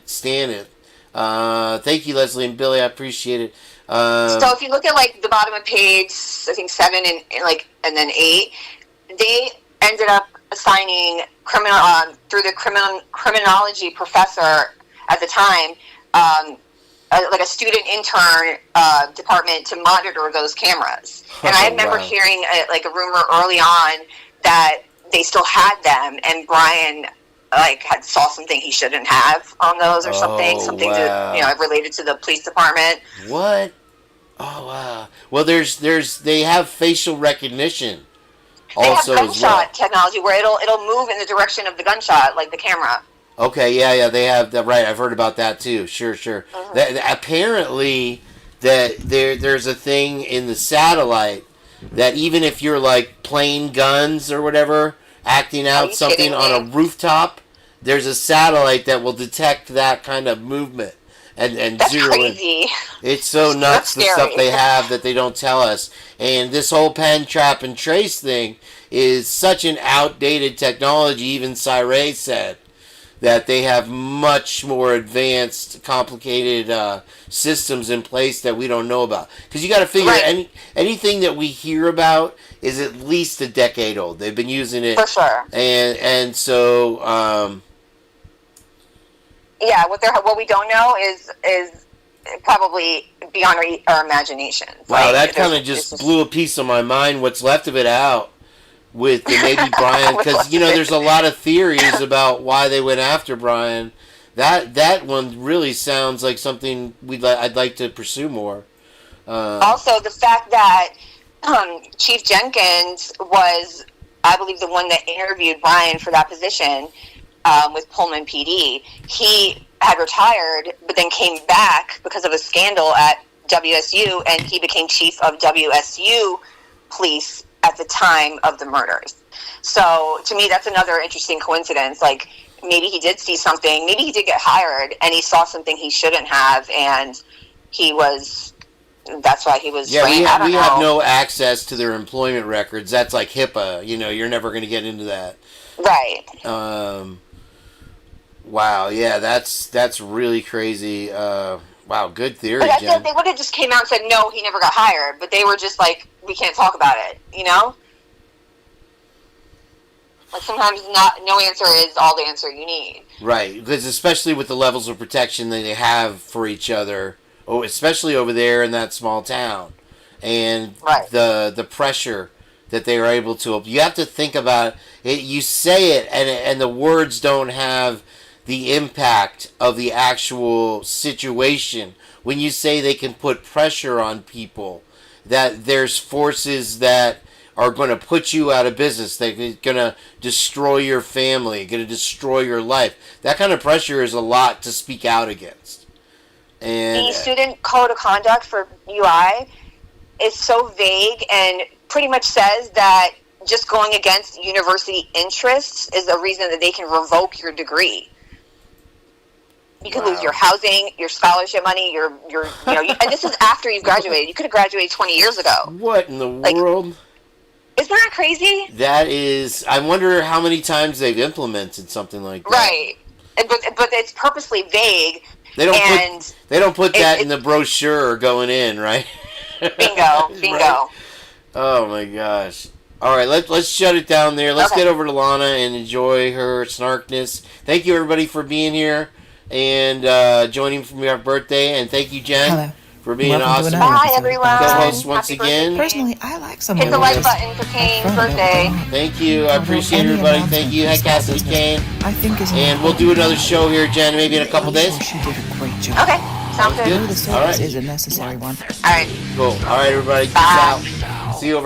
C: stand it. Thank you, Leslie and Billy. I appreciate it.
E: So if you look at the bottom of page, I think 7 and then 8, they ended up assigning through the criminology professor at the time, a student intern department to monitor those cameras. And I remember hearing a rumor early on that they still had them, and Brian had saw something he shouldn't have on those or something that related to the police department.
C: What? Oh wow. Well, they have facial recognition.
E: They
C: also
E: have gunshot technology where it'll move in the direction of the gunshot, like the camera.
C: Okay, yeah, they have that right. I've heard about that too. Sure. Mm-hmm. Apparently, there's a thing in the satellite that even if you're playing guns or whatever, acting out something on a rooftop, there's a satellite that will detect that kind of movement and
E: That's
C: zero
E: crazy.
C: in. It's so nuts the stuff they have that they don't tell us. And this whole pen, trap, and trace thing is such an outdated technology. Even Cyre said that they have much more advanced, complicated systems in place that we don't know about. Because you got to figure anything that we hear about is at least a decade old. They've been using it
E: for sure,
C: and so
E: yeah. What we don't know is probably beyond our imagination.
C: Wow, that kind of just blew a piece of my mind. What's left of it out. With maybe Brian, because there's a lot of theories about why they went after Brian, that one really sounds like something I'd like to pursue more.
E: Also, the fact that Chief Jenkins was, I believe, the one that interviewed Brian for that position with Pullman PD. He had retired, but then came back because of a scandal at WSU, and he became chief of WSU police at the time of the murders. So, to me, that's another interesting coincidence. Like, maybe he did see something, maybe he did get hired, and he saw something he shouldn't have, and that's why he was.
C: Yeah, we have no access to their employment records. That's like HIPAA. You're never going to get into that.
E: Right.
C: Wow. Yeah, that's really crazy. Wow, good theory,
E: But I feel
C: Jen.
E: like they would have just came out and said, no, he never got hired. But they were just like, we can't talk about it, Like, sometimes no answer is all the answer you need.
C: Right, because especially with the levels of protection that they have for each other, especially over there in that small town, and the pressure that they are able to. You have to think about it. You say it, and the words don't have the impact of the actual situation. When you say they can put pressure on people, that there's forces that are going to put you out of business, they're going to destroy your family, going to destroy your life. That kind of pressure is a lot to speak out against. And
E: the student code of conduct for UI is so vague and pretty much says that just going against university interests is a reason that they can revoke your degree. You could lose your housing, your scholarship money, your and this is after you've graduated. You could have graduated 20 years ago.
C: What in the world?
E: Isn't that crazy?
C: That is. I wonder how many times they've implemented something like that.
E: Right, but it's purposely vague.
C: They don't put that in the brochure going in, right?
E: Bingo.
C: Right? Oh my gosh. All right, let's shut it down there. Let's get over to Lana and enjoy her snarkness. Thank you everybody for being here and joining for our birthday, and thank you, Jen, for being an awesome co-host once again.
B: Personally, I like some.
E: Hit the like button for Kane's birthday.
C: Thank you. I appreciate everybody. Thank you. Hi, Cassidy Kane.
B: I think
C: and we'll do another show here, Jen, maybe in a couple days.
B: She did a great job.
E: Okay, sounds good.
B: The service is a necessary one.
E: All right.
C: Cool. All right, everybody. Peace out. See you over.